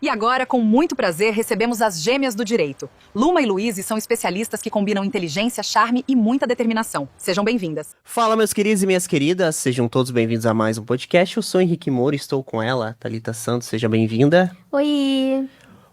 E agora, com muito prazer, recebemos as gêmeas do direito. Luma e Luíse são especialistas que combinam inteligência, charme e muita determinação. Sejam bem-vindas. Fala, meus queridos e minhas queridas, sejam todos bem-vindos a mais um podcast. Eu sou Henrique Moura, estou com ela, Thalita Santos, seja bem-vinda. Oi!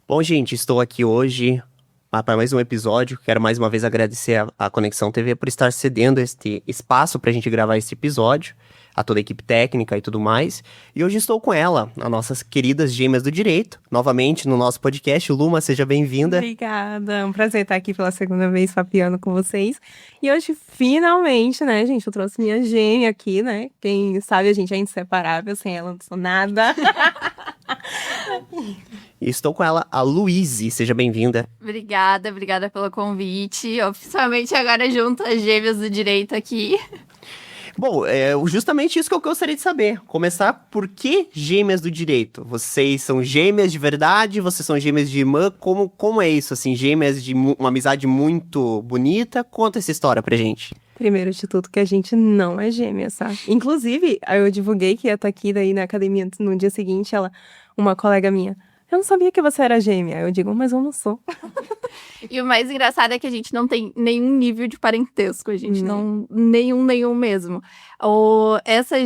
Bom, gente, estou aqui hoje para mais um episódio. Quero mais uma vez agradecer a Conexão TV por estar cedendo este espaço para a gente gravar este episódio, a toda a equipe técnica e tudo mais. E hoje estou com ela, as nossas queridas gêmeas do direito, novamente no nosso podcast. Luma, seja bem-vinda. Obrigada, é um prazer estar aqui pela segunda vez papeando com vocês. E hoje, finalmente, né, gente, eu trouxe minha gêmea aqui, né? Quem sabe a gente é inseparável, sem ela não sou nada. E estou com ela, a Luíse, seja bem-vinda. Obrigada pelo convite. Oficialmente agora junto as gêmeas do direito aqui. Bom, é justamente isso que eu gostaria de saber. Começar, por que gêmeas do direito? Vocês são gêmeas de verdade? Vocês são gêmeas de irmã? Como é isso, assim? Gêmeas de uma amizade muito bonita? Conta essa história pra gente. Primeiro de tudo, que a gente não é gêmea, sabe? Inclusive, eu divulguei que ia estar aqui daí na academia no dia seguinte, uma colega minha, eu não sabia que você era gêmea. Eu digo, mas eu não sou. E o mais engraçado é que a gente não tem nenhum nível de parentesco. A gente não... Nenhum mesmo. Essa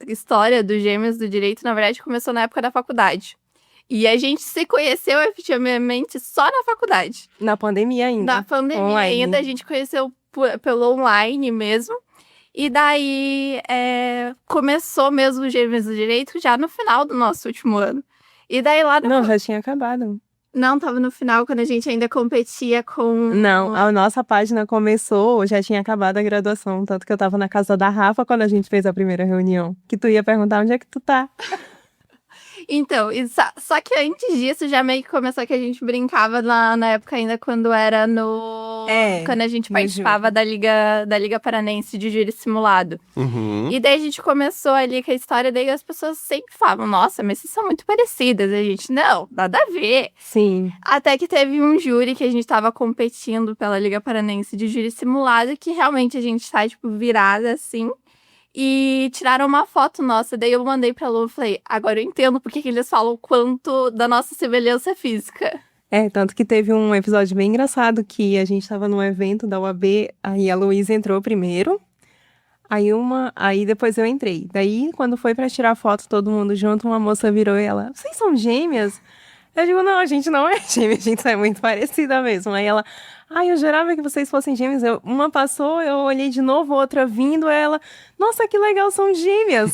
história dos gêmeos do direito, na verdade, começou na época da faculdade. E a gente se conheceu efetivamente só na faculdade. Na pandemia ainda. Na pandemia online. ainda, a gente conheceu pelo online mesmo. E daí, começou mesmo os gêmeos do direito já no final do nosso último ano. E daí lá... Não, já tinha acabado. Não, tava no final, quando a gente ainda competia com... Não, a nossa página começou, já tinha acabado a graduação. Tanto que eu tava na casa da Rafa quando a gente fez a primeira reunião. Que tu ia perguntar onde é que tu tá. Então, só que antes disso já meio que começou que a gente brincava na época ainda quando era quando a gente participava da Liga Paranense de Júri Simulado. Uhum. E daí a gente começou ali com a história, daí as pessoas sempre falavam, nossa, mas vocês são muito parecidas. E a gente, não, nada a ver. Sim. Até que teve um júri que a gente tava competindo pela Liga Paranense de Júri Simulado, que realmente a gente tá, virada assim. E tiraram uma foto nossa, daí eu mandei pra Lu e falei, agora eu entendo porque que eles falam o quanto da nossa semelhança física. Tanto que teve um episódio bem engraçado que a gente tava num evento da UAB, aí a Luísa entrou primeiro, aí depois eu entrei. Daí, quando foi pra tirar foto todo mundo junto, uma moça virou e ela, vocês são gêmeas? Eu digo, não, a gente não é gêmea, a gente é muito parecida mesmo. Aí ela, eu jurava que vocês fossem gêmeas. Uma passou, eu olhei de novo, outra vindo, ela, nossa, que legal, são gêmeas.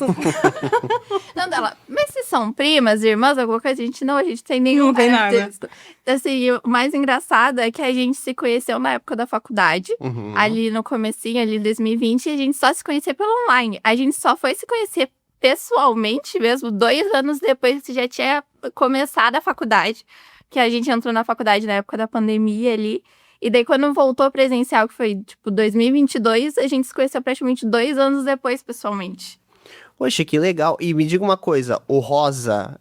Não, dela, mas se são primas, irmãs, alguma coisa, a gente tem nenhum Não tem nada. parentesco. Assim, o mais engraçado é que a gente se conheceu na época da faculdade, ali no comecinho, ali em 2020, e a gente só se conhecia pelo online. A gente só foi se conhecer pessoalmente mesmo, 2 anos depois que já tinha começado a faculdade, que a gente entrou na faculdade na época da pandemia ali, e daí quando voltou presencial, que foi 2022, a gente se conheceu praticamente 2 anos depois pessoalmente. Poxa, que legal. E me diga uma coisa, o rosa,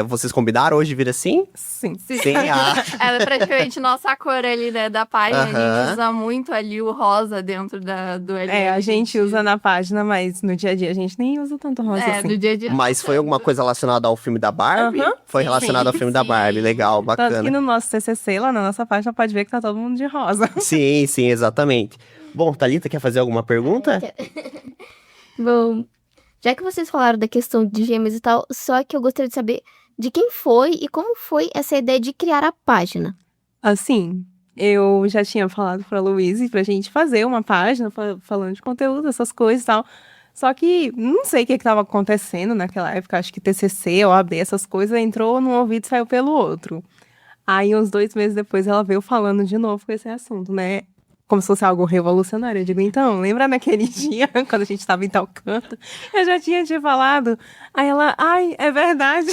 vocês combinaram hoje vir assim? Sim. Sim. Ela é praticamente nossa cor ali, né, da página. A gente usa muito ali o rosa dentro do LL. A gente usa na página, mas no dia a dia a gente nem usa tanto rosa assim. No dia a dia. Mas foi alguma coisa relacionada ao filme da Barbie? Foi relacionado ao filme da Barbie, legal, bacana. Tanto que no nosso TCC, lá na nossa página, pode ver que tá todo mundo de rosa. Sim, exatamente. Bom, Thalita, quer fazer alguma pergunta? Bom, já que vocês falaram da questão de gêmeos e tal, só que eu gostaria de saber de quem foi e como foi essa ideia de criar a página. Assim, eu já tinha falado pra Luísa pra gente fazer uma página falando de conteúdo, essas coisas e tal. Só que não sei o que estava acontecendo naquela época, acho que TCC, OAB, essas coisas, entrou num ouvido e saiu pelo outro. Aí, uns 2 meses depois, ela veio falando de novo com esse assunto, né? Como se fosse algo revolucionário. Eu digo, então, lembra naquele dia, quando a gente estava em tal canto? Eu já tinha te falado. Aí ela, é verdade.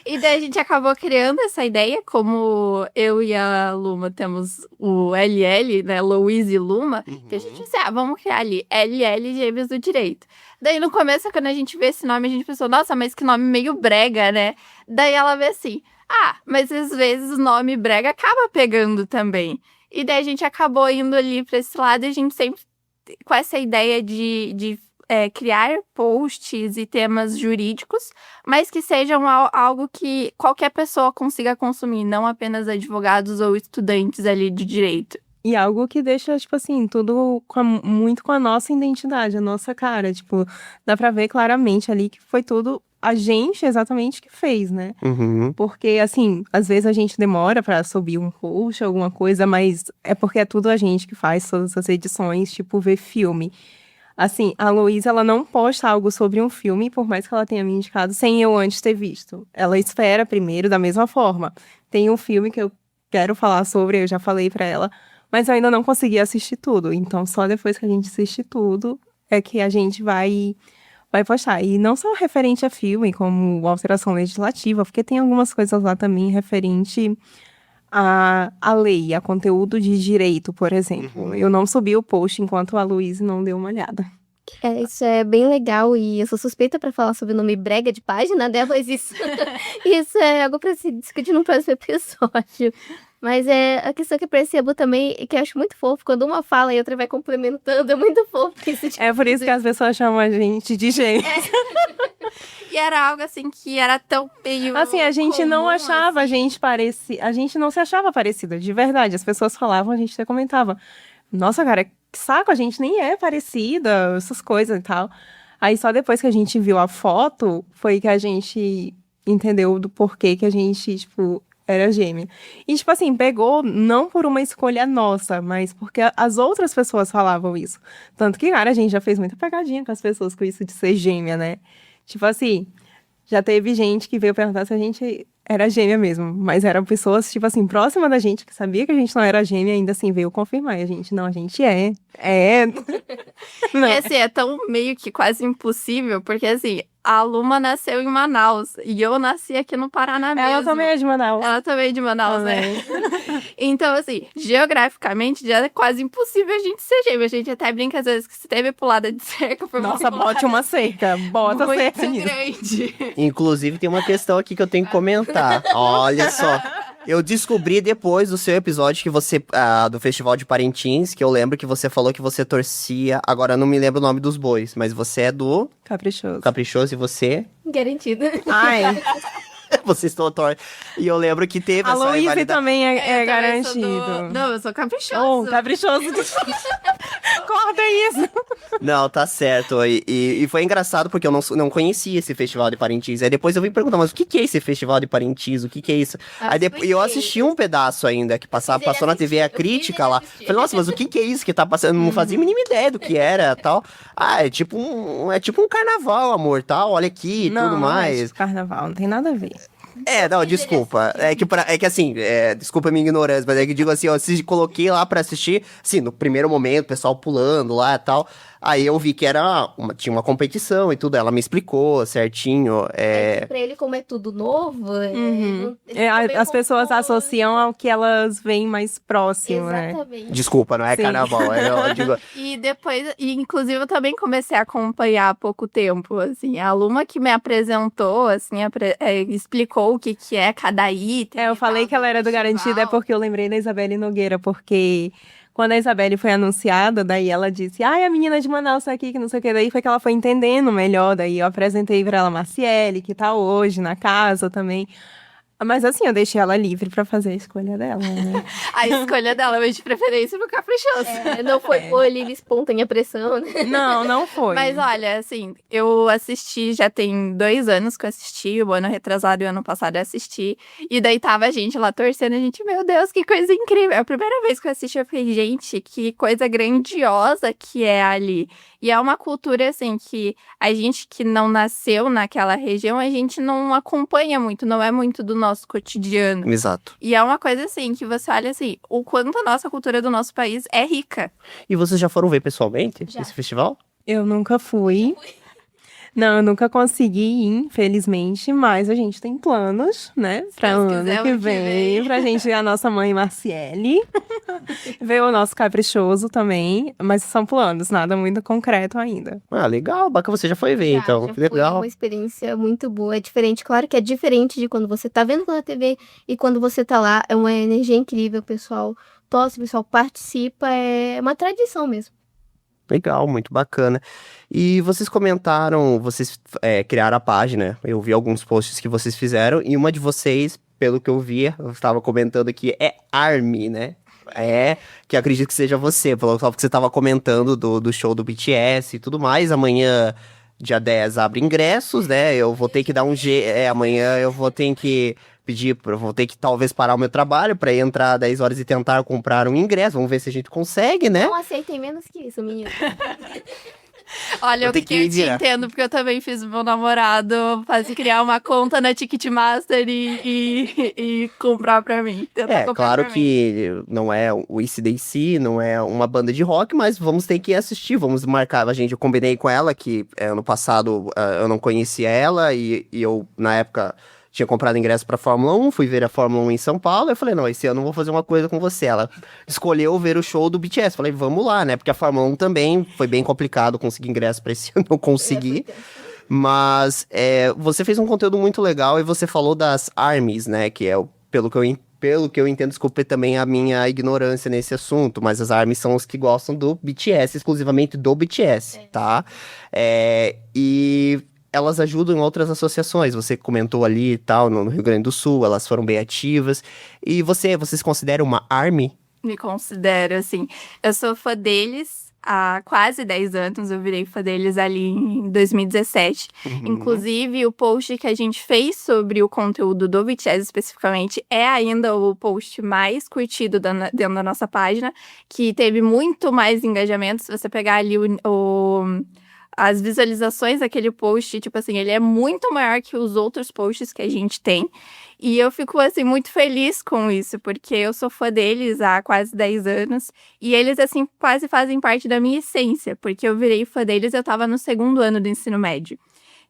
E daí a gente acabou criando essa ideia, como eu e a Luma temos o LL, né, Luíse e Luma, que a gente disse, vamos criar ali, LL Gêmeos do Direito. Daí no começo, quando a gente vê esse nome, a gente pensou, nossa, mas que nome meio brega, né? Daí ela vê assim, mas às vezes o nome brega acaba pegando também. E daí a gente acabou indo ali pra esse lado e a gente sempre com essa ideia de criar posts e temas jurídicos, mas que sejam algo que qualquer pessoa consiga consumir, não apenas advogados ou estudantes ali de direito. E algo que deixa, tipo assim, tudo muito com a nossa identidade, a nossa cara. Tipo, dá pra ver claramente ali que foi tudo a gente exatamente que fez, né? Uhum. Porque, assim, às vezes a gente demora pra subir um post, alguma coisa, mas é porque é tudo a gente que faz todas as edições, tipo, ver filme. Assim, a Luísa, ela não posta algo sobre um filme, por mais que ela tenha me indicado, sem eu antes ter visto. Ela espera primeiro, da mesma forma. Tem um filme que eu quero falar sobre, eu já falei pra ela, mas eu ainda não consegui assistir tudo. Então, só depois que a gente assistir tudo, é que a gente vai postar. E não só referente a filme, como alteração legislativa, porque tem algumas coisas lá também referente à lei, a conteúdo de direito, por exemplo. Eu não subi o post enquanto a Luísa não deu uma olhada. Isso é bem legal e eu sou suspeita pra falar sobre o nome brega de página, né? Mas isso é algo pra se discutir no próximo episódio. Mas a questão que eu percebo também, que eu acho muito fofo, quando uma fala e a outra vai complementando, é muito fofo. É por isso que as pessoas chamam a gente de gêmeos. E era algo assim que era tão meio Assim, a gente não comum, achava a assim. gente parecida. A gente não se achava parecida, de verdade. As pessoas falavam, a gente até comentava. Nossa, cara, que saco, a gente nem é parecida, essas coisas e tal. Aí só depois que a gente viu a foto, foi que a gente entendeu do porquê que a gente, tipo, era gêmea. E, tipo assim, pegou não por uma escolha nossa, mas porque as outras pessoas falavam isso. Tanto que, cara, a gente já fez muita pegadinha com as pessoas com isso de ser gêmea, né? Tipo assim, já teve gente que veio perguntar se a gente era gêmea mesmo, mas eram pessoas, tipo assim, próxima da gente, que sabia que a gente não era gêmea, ainda assim veio confirmar. E a gente, não, a gente é. É. Não. E assim, é tão meio que quase impossível, porque assim, a Luma nasceu em Manaus e eu nasci aqui no Paraná mesmo. Ela também é de Manaus. Ela também é de Manaus, né? Então, assim, geograficamente já é quase impossível a gente ser gêmea. A gente até brinca às vezes que se teve pulada de cerca por Nossa, bote uma cerca. Bota muito cerca nisso. grande. Inclusive, tem uma questão aqui que eu tenho que comentar. Olha só. Eu descobri depois do seu episódio que você. Do Festival de Parintins, que eu lembro que você falou que você torcia. Agora eu não me lembro o nome dos bois, mas você é do Caprichoso. Caprichoso e você. Garantido. Ai, Vocês estão tortos. E eu lembro que teve a essa Luísa rivalidade. também é Eu também sou garantido. Não, eu sou caprichoso. Oh, caprichoso. Corta isso. Não, tá certo. E foi engraçado porque eu não conhecia esse Festival de Parintins. Aí depois eu vim perguntar, mas o que é esse Festival de Parintins? O que é isso? Aí depois eu assisti um pedaço ainda, que passou na TV a crítica lá. Falei, nossa, mas o que é isso que tá passando? Eu não fazia a mínima ideia do que era tal. Ah, é tipo um carnaval, amor, tal. Olha aqui e tudo Não é mais. tipo carnaval, não tem nada a ver. Não, desculpa. É que assim, desculpa a minha ignorância, mas é que digo assim, eu coloquei lá pra assistir, assim, no primeiro momento, o pessoal pulando lá e tal. Aí eu vi que tinha uma competição e tudo, ela me explicou certinho. Pra ele, como é tudo novo, Uhum. ele também As pessoas concorda. associam ao que elas veem mais próximo, né? Exatamente. Desculpa, não é Sim. carnaval. Eu digo, E depois, inclusive, eu também comecei a acompanhar há pouco tempo, assim. A Luma que me apresentou, assim, explicou o que é cada item. Eu e falei tal que ela era do Garantido, é porque eu lembrei da Isabelle Nogueira, porque quando a Isabelle foi anunciada, daí ela disse, ai, a menina de Manaus tá aqui, que não sei o que, daí foi que ela foi entendendo melhor, daí eu apresentei pra ela a Marciele, que tá hoje na casa também. Mas assim, eu deixei ela livre pra fazer a escolha dela, né? A escolha dela, mas de preferência pro caprichoso. Não foi por livre espontânea pressão, né? Não foi. Mas olha, assim, eu assisti, já tem 2 anos que eu assisti, o ano retrasado e o ano passado eu assisti, e daí tava a gente lá torcendo, a gente, meu Deus, que coisa incrível. É a primeira vez que eu assisti, eu falei, gente, que coisa grandiosa que é ali. E é uma cultura, assim, que a gente que não nasceu naquela região, a gente não acompanha muito, não é muito do nosso cotidiano. exato. E é uma coisa, assim, que você olha, assim, o quanto a nossa cultura do nosso país é rica. E vocês já foram ver pessoalmente Já. esse festival? Eu nunca fui. Não, eu nunca consegui ir, infelizmente, mas a gente tem planos, né? Pra Deus ano quiser, que ano que vem, vem. pra gente ver a nossa mãe Marciele, ver o nosso Caprichoso também, mas são planos, nada muito concreto ainda. Ah, legal, bacana, você já foi ver, então. Já Que foi legal. uma experiência muito boa. É diferente, claro que é diferente de quando você tá vendo pela TV e quando você tá lá. É uma energia incrível, o pessoal torce, o pessoal participa. É uma tradição mesmo. Legal, muito bacana. E vocês comentaram, vocês criaram a página, eu vi alguns posts que vocês fizeram, e uma de vocês, pelo que eu vi, eu estava comentando aqui, é ARMY, né? Que eu acredito que seja você, pelo que você estava comentando do show do BTS e tudo mais. Amanhã, dia 10, abre ingressos, né? Eu vou ter que dar amanhã eu vou ter que vou ter que talvez parar o meu trabalho para entrar 10 horas e tentar comprar um ingresso. Vamos ver se a gente consegue, né? Não aceitem menos que isso, menino. Olha, Eu tenho que me eu te virar. entendo, porque eu também fiz meu namorado criar uma conta na Ticketmaster e comprar pra mim. tentar comprar Claro pra mim. que não é o AC/DC, não é uma banda de rock, mas vamos ter que assistir, vamos marcar. Eu combinei com ela que ano passado eu não conhecia ela e eu, na época, tinha comprado ingresso pra Fórmula 1, fui ver a Fórmula 1 em São Paulo, eu falei, não, esse ano eu vou fazer uma coisa com você. Ela escolheu ver o show do BTS, falei, vamos lá, né, porque a Fórmula 1 também foi bem complicado conseguir ingresso pra esse ano, não consegui. Mas você fez um conteúdo muito legal e você falou das ARMYs, né, que é pelo que eu entendo, desculpe também a minha ignorância nesse assunto, mas as ARMYs são os que gostam do BTS, exclusivamente do BTS, tá? E elas ajudam em outras associações, você comentou ali e tal, no Rio Grande do Sul, elas foram bem ativas. E você se considera uma ARMY? Me considero, assim. Eu sou fã deles há quase 10 anos, eu virei fã deles ali em 2017. Inclusive, o post que a gente fez sobre o conteúdo do BTS especificamente é ainda o post mais curtido dentro da nossa página, que teve muito mais engajamento. Se você pegar ali as visualizações daquele post, tipo assim, ele é muito maior que os outros posts que a gente tem. E eu fico, assim, muito feliz com isso, porque eu sou fã deles há quase 10 anos. E eles, assim, quase fazem parte da minha essência, porque eu virei fã deles, eu tava no 2º ano do ensino médio.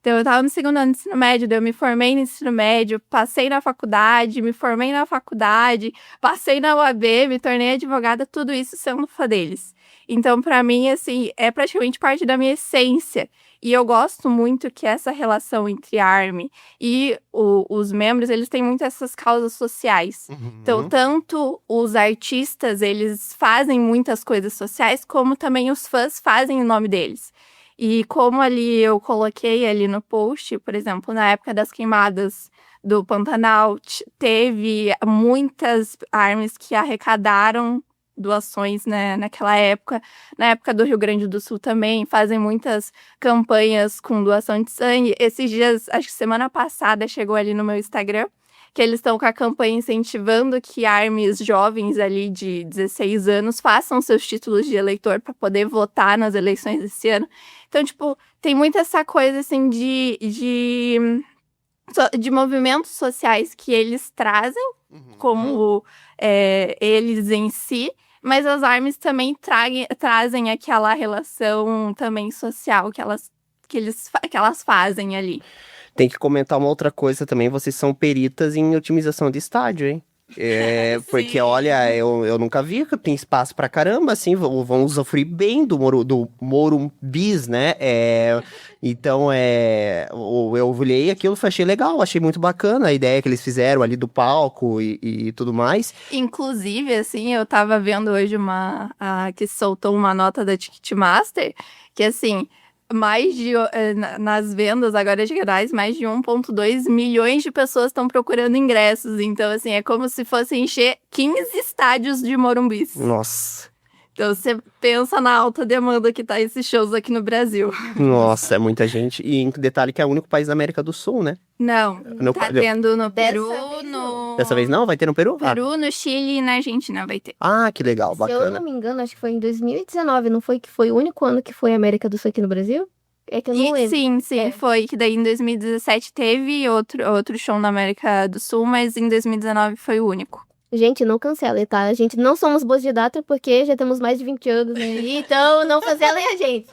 Então, eu tava no 2º ano do ensino médio, daí eu me formei no ensino médio, passei na faculdade, me formei na faculdade, passei na UAB, me tornei advogada, tudo isso sendo fã deles. Então, pra mim, assim, é praticamente parte da minha essência. E eu gosto muito que essa relação entre a ARMY e os membros, eles têm muito essas causas sociais. Então, tanto os artistas, eles fazem muitas coisas sociais, como também os fãs fazem o nome deles. E como ali eu coloquei ali no post, por exemplo, na época das queimadas do Pantanal, teve muitas ARMYs que arrecadaram doações, né, naquela época. Na época do Rio Grande do Sul também, fazem muitas campanhas com doação de sangue. Esses dias, acho que semana passada, chegou ali no meu Instagram, que eles estão com a campanha incentivando que ARMYs jovens ali de 16 anos façam seus títulos de eleitor para poder votar nas eleições desse ano. Então, tipo, tem muito essa coisa, assim, de movimentos sociais que eles trazem, como eles em si, mas as ARMYs também trazem aquela relação também social que elas fazem ali. Tem que comentar uma outra coisa também, vocês são peritas em otimização de estádio, hein? Porque, olha, eu nunca vi que tem espaço pra caramba, assim, vão usufruir bem do Morumbis, né? Então, eu olhei aquilo, achei legal, achei muito bacana a ideia que eles fizeram ali do palco e tudo mais. Inclusive, assim, eu tava vendo hoje que soltou uma nota da Ticketmaster, que, assim, nas vendas agora gerais, mais de 1,2 milhões de pessoas estão procurando ingressos. Então, assim, é como se fosse encher 15 estádios de Morumbis. Nossa. Então, você pensa na alta demanda que tá esses shows aqui no Brasil. Nossa, é muita gente. E detalhe que é o único país da América do Sul, né? Não, tá tendo no Peru, Dessa vez não? Vai ter no Peru? Peru, no Chile e na Argentina vai ter. Ah, que legal, Se eu bacana. não me engano, acho que foi em 2019, não foi que foi o único ano que foi a América do Sul aqui no Brasil? É que eu não lembro. Sim, foi. Que daí em 2017 teve outro show na América do Sul, mas em 2019 foi o único. Gente, não cancelem, tá? A gente não somos boas de data porque já temos mais de 20 anos aí, então não cancelem a gente.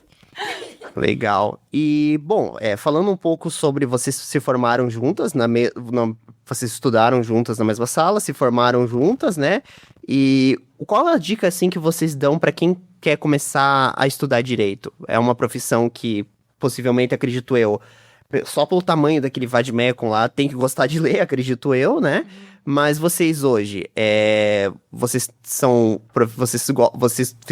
Legal. E, bom, falando um pouco sobre vocês se formaram juntas, vocês estudaram juntas na mesma sala, se formaram juntas, né? E qual é a dica, assim, que vocês dão para quem quer começar a estudar direito? É uma profissão que, possivelmente, acredito eu, só pelo tamanho daquele vademecum lá, tem que gostar de ler, acredito eu, né? Mas vocês hoje, vocês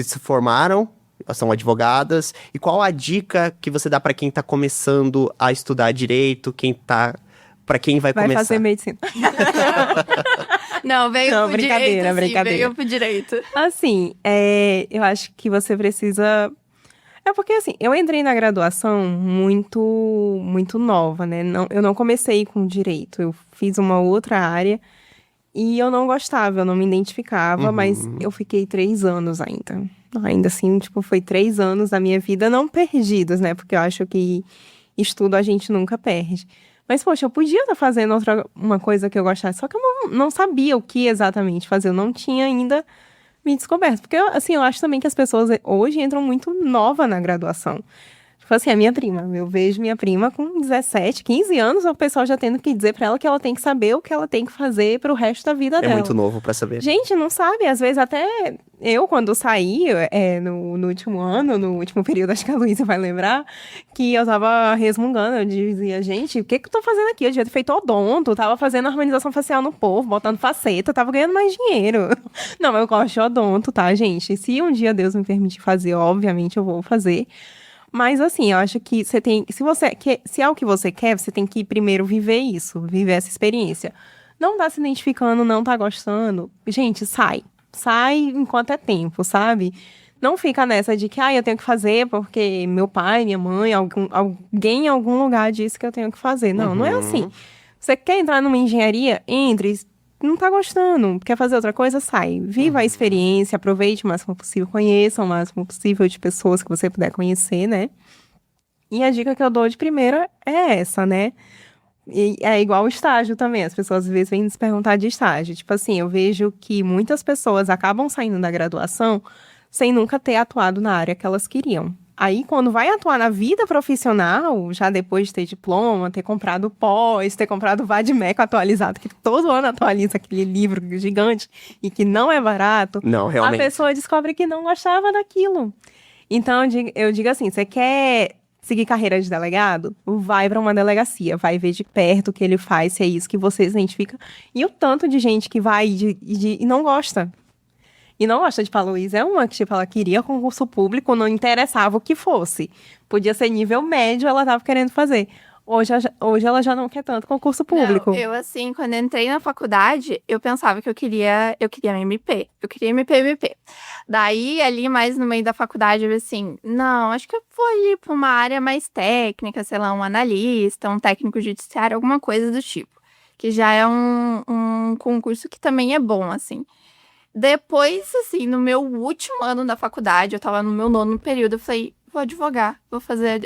se formaram são advogadas. E qual a dica que você dá para quem tá começando a estudar direito, para quem vai começar? Vai fazer medicina. Não, veio Não, pro brincadeira, direito, sim, brincadeira. veio pro direito. Assim, eu acho que você precisa... É porque, assim, eu entrei na graduação muito nova, né? Eu não comecei com direito, eu fiz uma outra área e eu não gostava, eu não me identificava, mas eu fiquei 3 anos ainda. Ainda assim, tipo, foi 3 anos da minha vida não perdidos, né? Porque eu acho que estudo a gente nunca perde. Mas, poxa, eu podia estar fazendo uma coisa que eu gostasse, só que eu não sabia o que exatamente fazer, eu não tinha ainda me descoberto. Porque, assim, eu acho também que as pessoas hoje entram muito nova na graduação. Tipo assim, a minha prima, eu vejo minha prima com 17, 15 anos, o pessoal já tendo que dizer pra ela que ela tem que saber o que ela tem que fazer pro resto da vida dela. É muito novo pra saber. Gente, não sabe, às vezes até eu, quando saí, no último ano, no último período, acho que a Luísa vai lembrar, que eu tava resmungando, eu dizia, gente, o que que eu tô fazendo aqui? Eu devia ter feito odonto, tava fazendo harmonização facial no povo, botando faceta, tava ganhando mais dinheiro. Não, mas eu gosto de odonto, tá, gente? Se um dia Deus me permitir fazer, obviamente eu vou fazer. Mas, assim, eu acho que você tem... Se é o que você quer, você tem que primeiro viver isso, viver essa experiência. Não tá se identificando, não tá gostando. Gente, sai. Sai enquanto é tempo, sabe? Não fica nessa de que, eu tenho que fazer porque meu pai, minha mãe, alguém em algum lugar disse que eu tenho que fazer. Não, não é assim. Você quer entrar numa engenharia? Entre. Não tá gostando, quer fazer outra coisa? Sai. Viva a experiência, aproveite o máximo possível, conheça o máximo possível de pessoas que você puder conhecer, né? E a dica que eu dou de primeira é essa, né? E é igual o estágio também, as pessoas às vezes vêm nos perguntar de estágio. Tipo assim, eu vejo que muitas pessoas acabam saindo da graduação sem nunca ter atuado na área que elas queriam. Aí, quando vai atuar na vida profissional, já depois de ter diploma, ter comprado pós, ter comprado o Vadimeco atualizado, que todo ano atualiza aquele livro gigante e que não é barato, Não, realmente. a pessoa descobre que não gostava daquilo. Então, eu digo assim, você quer seguir carreira de delegado? Vai para uma delegacia, vai ver de perto o que ele faz, se é isso que você se identifica. E o tanto de gente que vai e não gosta. E não gosta de falar, Luísa é uma que, tipo, ela queria concurso público, não interessava o que fosse. Podia ser nível médio, ela tava querendo fazer. Hoje ela já não quer tanto concurso público. Não, eu, assim, quando entrei na faculdade, eu pensava que eu queria MP. Eu queria MP. Daí, ali, mais no meio da faculdade, eu assim, não, acho que eu vou ir para uma área mais técnica, sei lá, um analista, um técnico judiciário, alguma coisa do tipo. Que já é um concurso que também é bom, assim. Depois, assim, no meu último ano da faculdade, eu tava no meu 9º período, eu falei, vou advogar,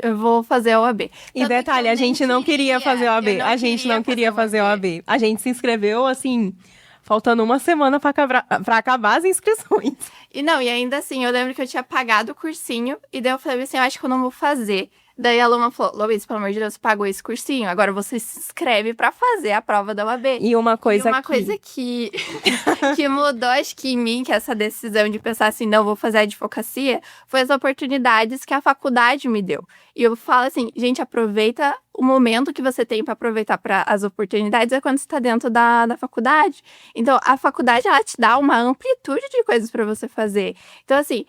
eu vou fazer a OAB. E detalhe, a gente não queria fazer a OAB. A gente não queria fazer a OAB. A gente se inscreveu, assim, faltando uma semana pra acabar as inscrições. E ainda assim, eu lembro que eu tinha pagado o cursinho, e daí eu falei assim, eu acho que eu não vou fazer. Daí a aluna falou, Luiz, pelo amor de Deus, você pagou esse cursinho, agora você se inscreve pra fazer a prova da OAB. E uma coisa que mudou, acho que em mim, que essa decisão de pensar assim, não, vou fazer advocacia, foi as oportunidades que a faculdade me deu. E eu falo assim, gente, aproveita o momento que você tem pra aproveitar para as oportunidades é quando você tá dentro da faculdade. Então, a faculdade, ela te dá uma amplitude de coisas pra você fazer. Então, assim,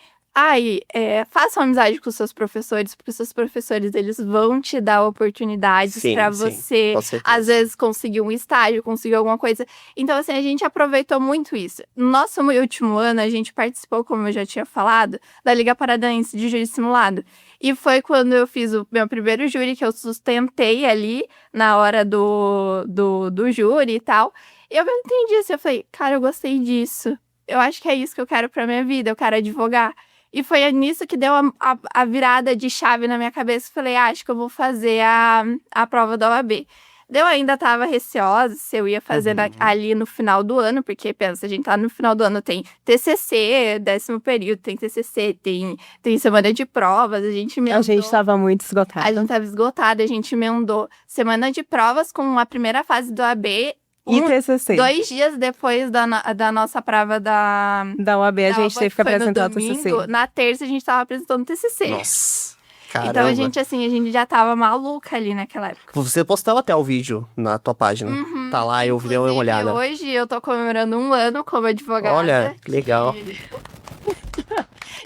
faça uma amizade com os seus professores, porque os seus professores, eles vão te dar oportunidades para você, às vezes, conseguir um estágio, conseguir alguma coisa. Então, assim, a gente aproveitou muito isso. No nosso último ano, a gente participou, como eu já tinha falado, da Liga Paranaense de Júri Simulado. E foi quando eu fiz o meu primeiro júri, que eu sustentei ali, na hora do júri e tal. E eu entendi isso, eu falei, cara, eu gostei disso. Eu acho que é isso que eu quero pra minha vida, eu quero advogar. E foi nisso que deu a virada de chave na minha cabeça. Falei, acho que eu vou fazer a prova da OAB. Eu ainda tava receosa se eu ia fazer ali no final do ano, porque, pensa, a gente tá no final do ano, tem TCC, 10º período, tem TCC, tem semana de provas, a gente emendou. A gente tava muito esgotada. A gente tava esgotada, a gente emendou semana de provas com a primeira fase do OAB. E TCC. 2 dias depois da nossa prova da OAB, a gente teve que apresentar o TCC. Na terça, a gente tava apresentando o TCC. Nossa, caramba. Então, a gente já tava maluca ali naquela época. Você postou até o vídeo na tua página. Tá lá, eu dei uma olhada. Hoje, eu tô comemorando 1 ano como advogada. Olha, que legal.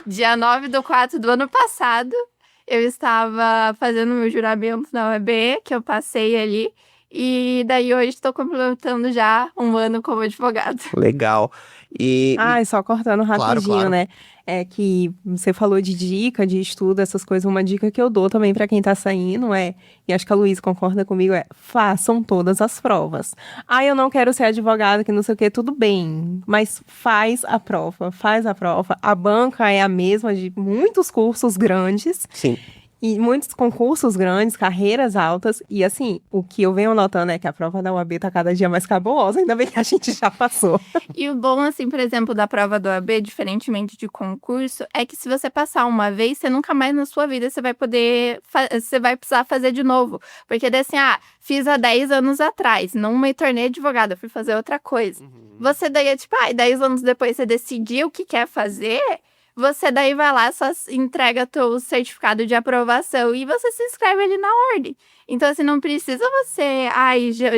Dia 9/4 do ano passado, eu estava fazendo meu juramento na UAB, que eu passei ali. E daí hoje estou completando já um ano como advogado. Legal. E Só cortando rapidinho, claro. né? É que você falou de dica, de estudo, essas coisas. Uma dica que eu dou também pra quem tá saindo e acho que a Luísa concorda comigo, façam todas as provas. Eu não quero ser advogada, que não sei o quê, tudo bem. Mas faz a prova. A banca é a mesma de muitos cursos grandes. sim. E muitos concursos grandes, carreiras altas. E assim, o que eu venho notando é que a prova da UAB tá cada dia mais cabulosa. Ainda bem que a gente já passou. E o bom, assim, por exemplo, da prova do OAB, diferentemente de concurso, é que se você passar uma vez, você nunca mais na sua vida você vai precisar fazer de novo. Porque daí assim, fiz há 10 anos atrás, não me tornei advogada, fui fazer outra coisa. Você daí é tipo, 10 anos depois você decidiu o que quer fazer, você daí vai lá, só entrega teu certificado de aprovação e você se inscreve ali na ordem. Então, assim, não precisa você,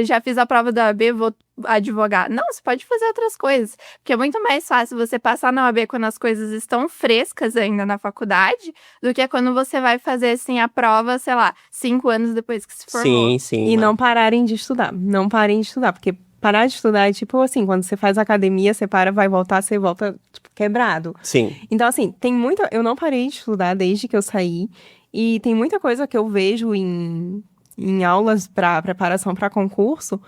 já fiz a prova da OAB, vou advogar. Não, você pode fazer outras coisas. Porque é muito mais fácil você passar na OAB quando as coisas estão frescas ainda na faculdade, do que quando você vai fazer, assim, a prova, sei lá, 5 anos depois que se formou. Sim. E não pararem de estudar. Não parem de estudar, porque parar de estudar é tipo assim, quando você faz academia, você para, vai voltar, você volta tipo, quebrado. Sim. Então, assim, eu não parei de estudar desde que eu saí. E tem muita coisa que eu vejo em aulas para preparação para concurso,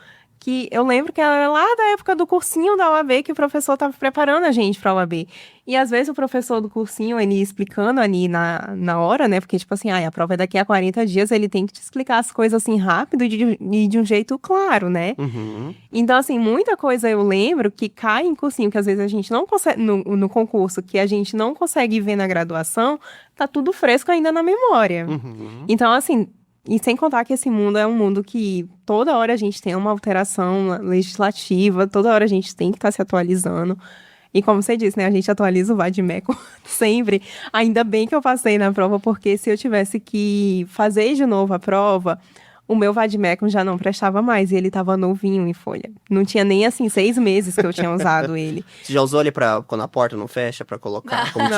que eu lembro que era lá da época do cursinho da UAB que o professor estava preparando a gente para a UAB. E às vezes o professor do cursinho, ele ia explicando ali na hora, né? Porque, tipo assim, a prova é daqui a 40 dias, ele tem que te explicar as coisas assim rápido e de um jeito claro, né? Uhum. Então, assim, muita coisa eu lembro que cai em cursinho, que às vezes a gente não consegue, no concurso, que a gente não consegue ver na graduação, tá tudo fresco ainda na memória. Uhum. Então, assim, e sem contar que esse mundo é um mundo que toda hora a gente tem uma alteração legislativa, toda hora a gente tem que estar se atualizando. E como você disse, né, a gente atualiza o Vadimeco sempre. Ainda bem que eu passei na prova, porque se eu tivesse que fazer de novo a prova, o meu Vadimeco já não prestava mais, e ele tava novinho em folha. Não tinha nem, assim, 6 meses que eu tinha usado ele. Você já usou ele quando a porta não fecha, pra colocar? Como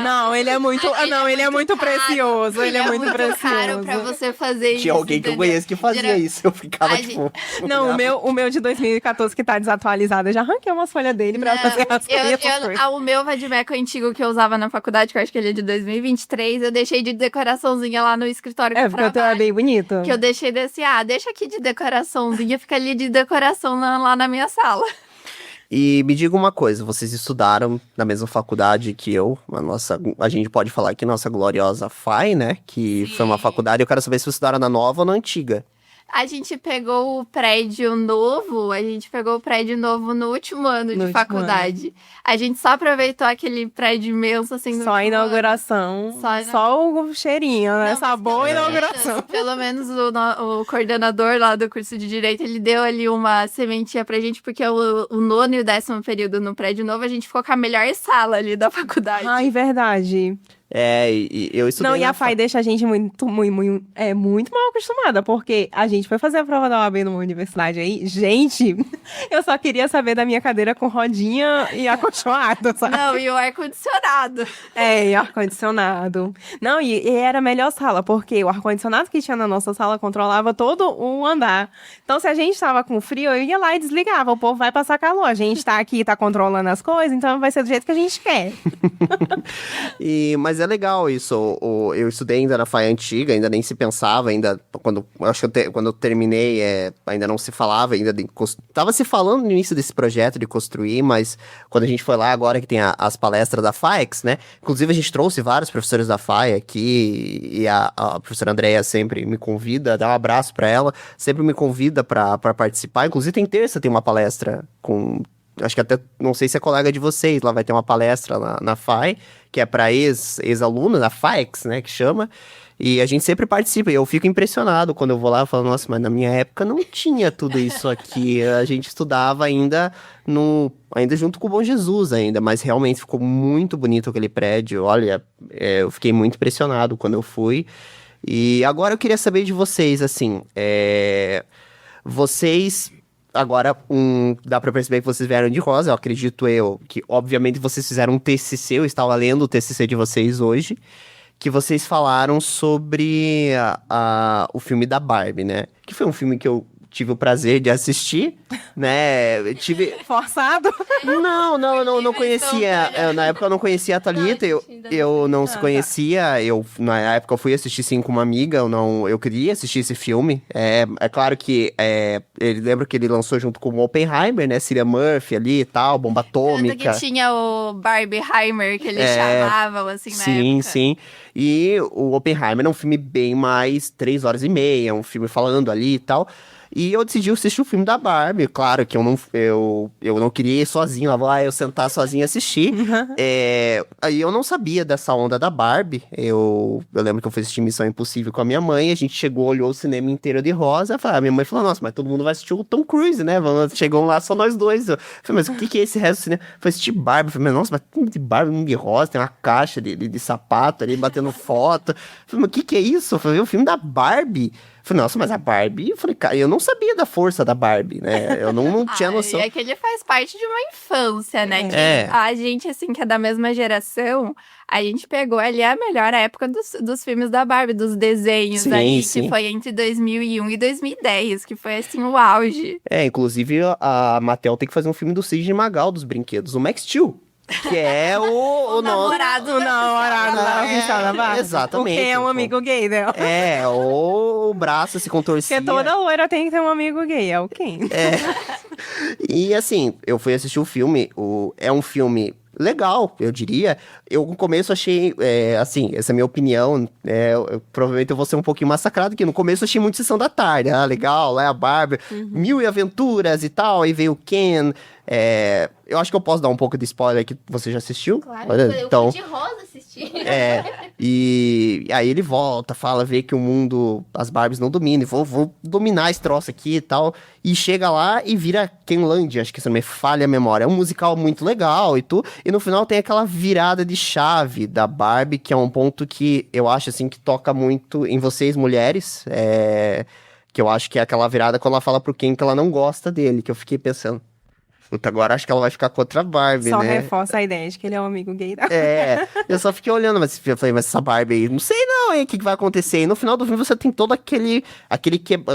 Não, ele é muito, ele é muito caro. precioso, ele é muito caro precioso. pra você fazer isso. Tinha alguém que eu conheço que fazia isso. Eu ficava, tipo... Não, o meu de 2014 que tá desatualizado, eu já arranquei umas folhas dele pra fazer as coisas. O meu Vadimeco antigo que eu usava na faculdade, que eu acho que ele é de 2023, eu deixei de decoraçãozinha lá no escritório que eu Porque o teu é trabalho. bem bonito. Que eu deixei desse, deixa aqui de decoraçãozinha, fica ali de decoração lá na minha sala. E me diga uma coisa, vocês estudaram na mesma faculdade que eu, a gente pode falar aqui, nossa gloriosa FAI, né? Que Sim. foi uma faculdade, eu quero saber se vocês estudaram na nova ou na antiga. A gente pegou o prédio novo no último ano de faculdade. A gente só aproveitou aquele prédio imenso, assim, Só a inauguração, só o cheirinho, né? Essa boa inauguração. Pelo menos o coordenador lá do curso de Direito, ele deu ali uma sementinha pra gente, porque o 9º e o 10º período no prédio novo, a gente ficou com a melhor sala ali da faculdade. Ai, verdade. E eu estudei Não, e a FAI deixa a gente muito mal acostumada, porque a gente foi fazer a prova da OAB numa universidade aí, gente, eu só queria saber da minha cadeira com rodinha e acolchoado, sabe? Não, e o ar-condicionado. E ar-condicionado. Não, e era a melhor sala, porque o ar-condicionado que tinha na nossa sala controlava todo o andar. Então, se a gente tava com frio, eu ia lá e desligava, o povo vai passar calor. A gente tá aqui, tá controlando as coisas, então vai ser do jeito que a gente quer. Mas é legal isso. Eu estudei ainda na FAI antiga, ainda nem se pensava, quando eu terminei, ainda não se falava, tava se falando no início desse projeto de construir, mas quando a gente foi lá, agora que tem as palestras da FAEX, né? Inclusive a gente trouxe vários professores da FAI aqui, e a professora Andréia sempre me convida, dá um abraço pra ela, sempre me convida pra participar. Inclusive tem terça, tem uma palestra com... Acho que até, não sei se é colega de vocês, lá vai ter uma palestra na FAI, que é para ex-aluno da FAEX, né, que chama, e a gente sempre participa, e eu fico impressionado quando eu vou lá e falo, nossa, mas na minha época não tinha tudo isso aqui, a gente estudava ainda junto com o Bom Jesus ainda, mas realmente ficou muito bonito aquele prédio, olha, eu fiquei muito impressionado quando eu fui, e agora eu queria saber de vocês, assim, vocês... agora, dá pra perceber que vocês vieram de rosa, eu acredito que, obviamente, vocês fizeram um TCC, eu estava lendo o TCC de vocês hoje, que vocês falaram sobre o filme da Barbie, né? Que foi um filme que eu tive o prazer de assistir, né? Eu tive... Forçado? Não conhecia. Na época eu não conhecia a Thalita, eu não se conhecia. Na época eu fui assistir sim com uma amiga, eu queria assistir esse filme. É claro que lembro que ele lançou junto com o Oppenheimer, né? Cillian Murphy ali e tal, bomba atômica. Tanto que tinha o Barbieheimer, que eles chamavam, assim, na época. Sim. E o Oppenheimer é um filme bem mais 3 horas e meia, um filme falando ali e tal. E eu decidi assistir o filme da Barbie. Claro que eu não queria ir sozinho, eu sentar sozinho e assistir. Aí eu não sabia dessa onda da Barbie. Eu lembro que eu fui assistir Missão Impossível com a minha mãe. A gente chegou, olhou o cinema inteiro de rosa. Minha mãe falou, nossa, mas todo mundo vai assistir o Tom Cruise, né? Chegou lá só nós dois. Eu falei, mas o que é esse resto do cinema? Eu fui assistir Barbie. Eu falei, nossa, mas tem de Barbie, um de rosa, tem uma caixa de sapato ali, batendo foto. Eu falei, mas o que é isso? Eu falei, o filme da Barbie. Eu falei, nossa, mas a Barbie... Eu falei, cara, eu não sabia da força da Barbie, né? Eu não tinha noção. É que ele faz parte de uma infância, né? É. A gente, assim, que é da mesma geração, a gente pegou ali a melhor época dos filmes da Barbie, dos desenhos ali, que foi entre 2001 e 2010, que foi, assim, o auge. Inclusive, a Mattel tem que fazer um filme do Sidney Magal, dos brinquedos, o Max Steel. Que é o namorado oficial da Barbie. Exatamente. Quem é um amigo gay dela. O braço se contorcia. Porque toda loira tem que ter um amigo gay, é o Ken. E assim, eu fui assistir o filme, é um filme legal, eu diria. Eu no começo achei, assim, essa é a minha opinião, provavelmente eu vou ser um pouquinho massacrado, que no começo eu achei muito Sessão da Tarde, legal, lá é a Barbie, mil e aventuras e tal, aí veio o Ken, eu acho que eu posso dar um pouco de spoiler que você já assistiu. Claro, eu fui de rosa assistir. E aí ele volta, vê que o mundo, as Barbies não dominam, vou dominar esse troço aqui e tal, e chega lá e vira Kenland, acho que isso não me falha a memória, é um musical muito legal e tudo, e no final tem aquela virada de chave da Barbie, que é um ponto que eu acho, assim, que toca muito em vocês, mulheres, que eu acho que é aquela virada quando ela fala pro Ken que ela não gosta dele, que eu fiquei pensando, puta, agora acho que ela vai ficar contra a Barbie, só né? Só reforça a ideia de que ele é um amigo gay da eu só fiquei olhando, mas eu falei, mas essa Barbie aí, não sei não, hein, o que vai acontecer. E no final do filme você tem todo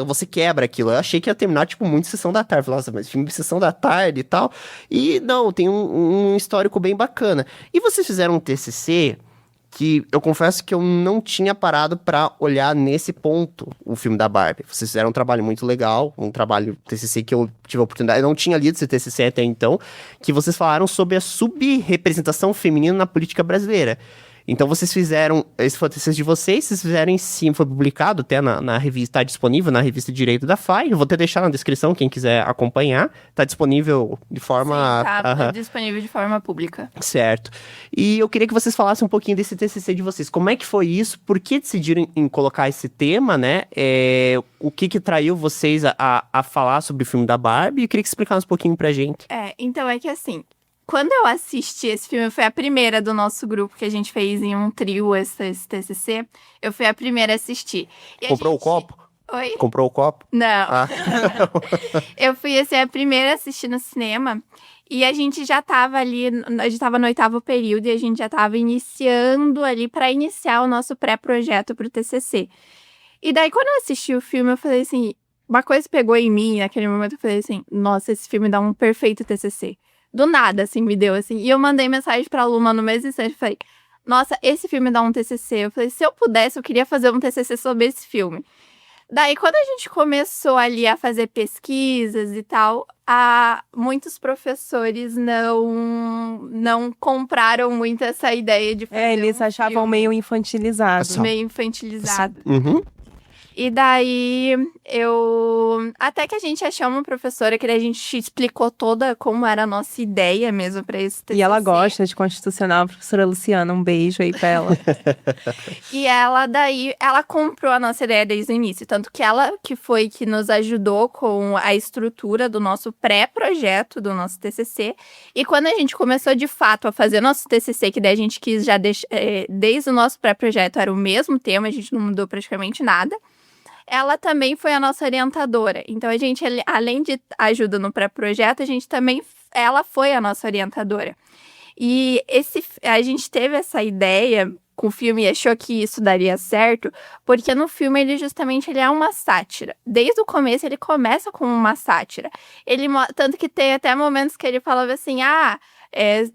você quebra aquilo. Eu achei que ia terminar, tipo, muito Sessão da Tarde. Falei, nossa, mas filme de Sessão da Tarde e tal. E não, tem um histórico bem bacana. E vocês fizeram um TCC... que eu confesso que eu não tinha parado pra olhar nesse ponto o filme da Barbie. Vocês fizeram um trabalho muito legal, um trabalho TCC que eu tive a oportunidade, eu não tinha lido esse TCC até então, que vocês falaram sobre a subrepresentação feminina na política brasileira. Então vocês fizeram, esse foi o TCC de vocês fizeram em cima, foi publicado até na revista, tá disponível na revista Direito da FAI, eu vou até deixar na descrição, quem quiser acompanhar, tá disponível de forma... Sim, tá disponível de forma pública. Certo. E eu queria que vocês falassem um pouquinho desse TCC de vocês, como é que foi isso, por que decidiram em colocar esse tema, né, o que traiu vocês a falar sobre o filme da Barbie, eu queria que você explicasse um pouquinho pra gente. Então é que assim... Quando eu assisti esse filme, foi a primeira do nosso grupo que a gente fez em um trio, esse TCC. Eu fui a primeira a assistir. E Comprou o copo? Oi? Comprou o copo? Não. Eu fui, assim, a primeira a assistir no cinema. E a gente já tava ali, a gente tava no 8º período e a gente já tava iniciando ali para iniciar o nosso pré-projeto pro TCC. E daí, quando eu assisti o filme, eu falei assim, uma coisa pegou em mim naquele momento, eu falei assim, nossa, esse filme dá um perfeito TCC. Do nada, assim, me deu, assim. E eu mandei mensagem pra Luma no mesmo instante. Falei, nossa, esse filme dá um TCC. Eu falei, se eu pudesse, eu queria fazer um TCC sobre esse filme. Daí, quando a gente começou ali a fazer pesquisas e tal, muitos professores não compraram muito essa ideia de fazer eles achavam filme. meio infantilizado. Meio infantilizado. Uhum. E daí, até que a gente achou uma professora que a gente explicou toda como era a nossa ideia mesmo pra esse TCC. E ela gosta de constitucional, a professora Luciana, um beijo aí pra ela. E ela comprou a nossa ideia desde o início. Tanto que ela que foi que nos ajudou com a estrutura do nosso pré-projeto, do nosso TCC. E quando a gente começou, de fato, a fazer nosso TCC, que daí a gente quis já desde o nosso pré-projeto era o mesmo tema, a gente não mudou praticamente nada. ela também foi a nossa orientadora. Então, a gente, além de ajuda no pré-projeto, ela foi a nossa orientadora. E a gente teve essa ideia com o filme e achou que isso daria certo, porque no filme ele é uma sátira. Desde o começo ele começa com uma sátira. Tanto que tem até momentos que ele falava assim,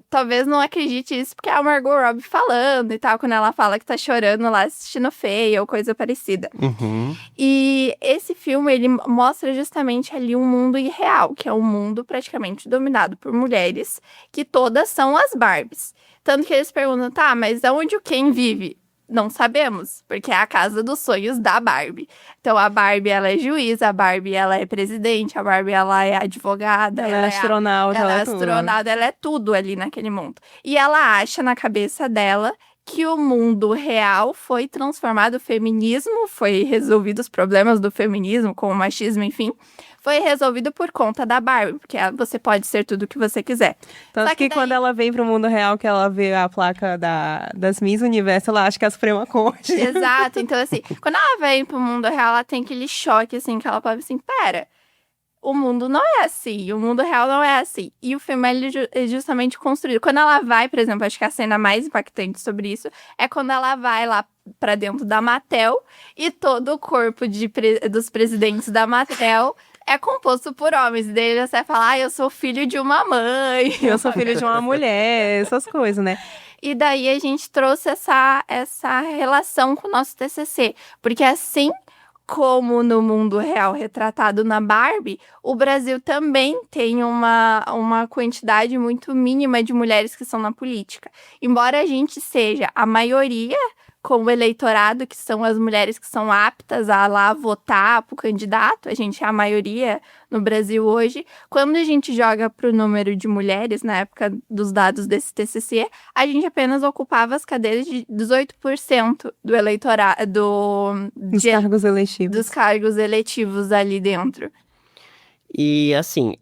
talvez não acredite isso porque é a Margot Robbie falando e tal, quando ela fala que tá chorando lá assistindo Feia ou coisa parecida. Uhum. E esse filme, ele mostra justamente ali um mundo irreal, que é um mundo praticamente dominado por mulheres, que todas são as Barbies. Tanto que eles perguntam, tá, mas aonde o Ken vive? Não sabemos, porque é a casa dos sonhos da Barbie. Então, a Barbie, ela é juíza, a Barbie, ela é presidente, a Barbie, ela é advogada. Ela é astronauta, ela é tudo. astronauta, ela é tudo ali naquele mundo. E ela acha na cabeça dela que o mundo real foi transformado, o feminismo, foi resolvido os problemas do feminismo, com o machismo, enfim, foi resolvido por conta da Barbie, porque você pode ser tudo o que você quiser. Tanto Só que daí- quando ela vem pro mundo real, que ela vê a placa das Miss Universo, ela acha que é a Suprema Corte. Exato, então assim, quando ela vem pro mundo real, ela tem aquele choque, assim, que ela fala assim, pera, o mundo não é assim, o mundo real não é assim. E o filme é justamente construído. Quando ela vai, por exemplo, acho que a cena mais impactante sobre isso é quando ela vai lá pra dentro da Mattel e todo o corpo dos presidentes da Mattel é composto por homens. E daí você fala, eu sou filho de uma mãe. Eu sou filha de uma mulher, essas coisas, né? E daí a gente trouxe essa relação com o nosso TCC. Porque assim como no mundo real retratado na Barbie, o Brasil também tem uma quantidade muito mínima de mulheres que são na política. Embora a gente seja a maioria com o eleitorado, que são as mulheres que são aptas a lá votar para o candidato, a gente é a maioria no Brasil hoje. Quando a gente joga para o número de mulheres, na época dos dados desse TCC, a gente apenas ocupava as cadeiras de 18% do eleitorado, Dos cargos eletivos. dos cargos eletivos ali dentro. E assim,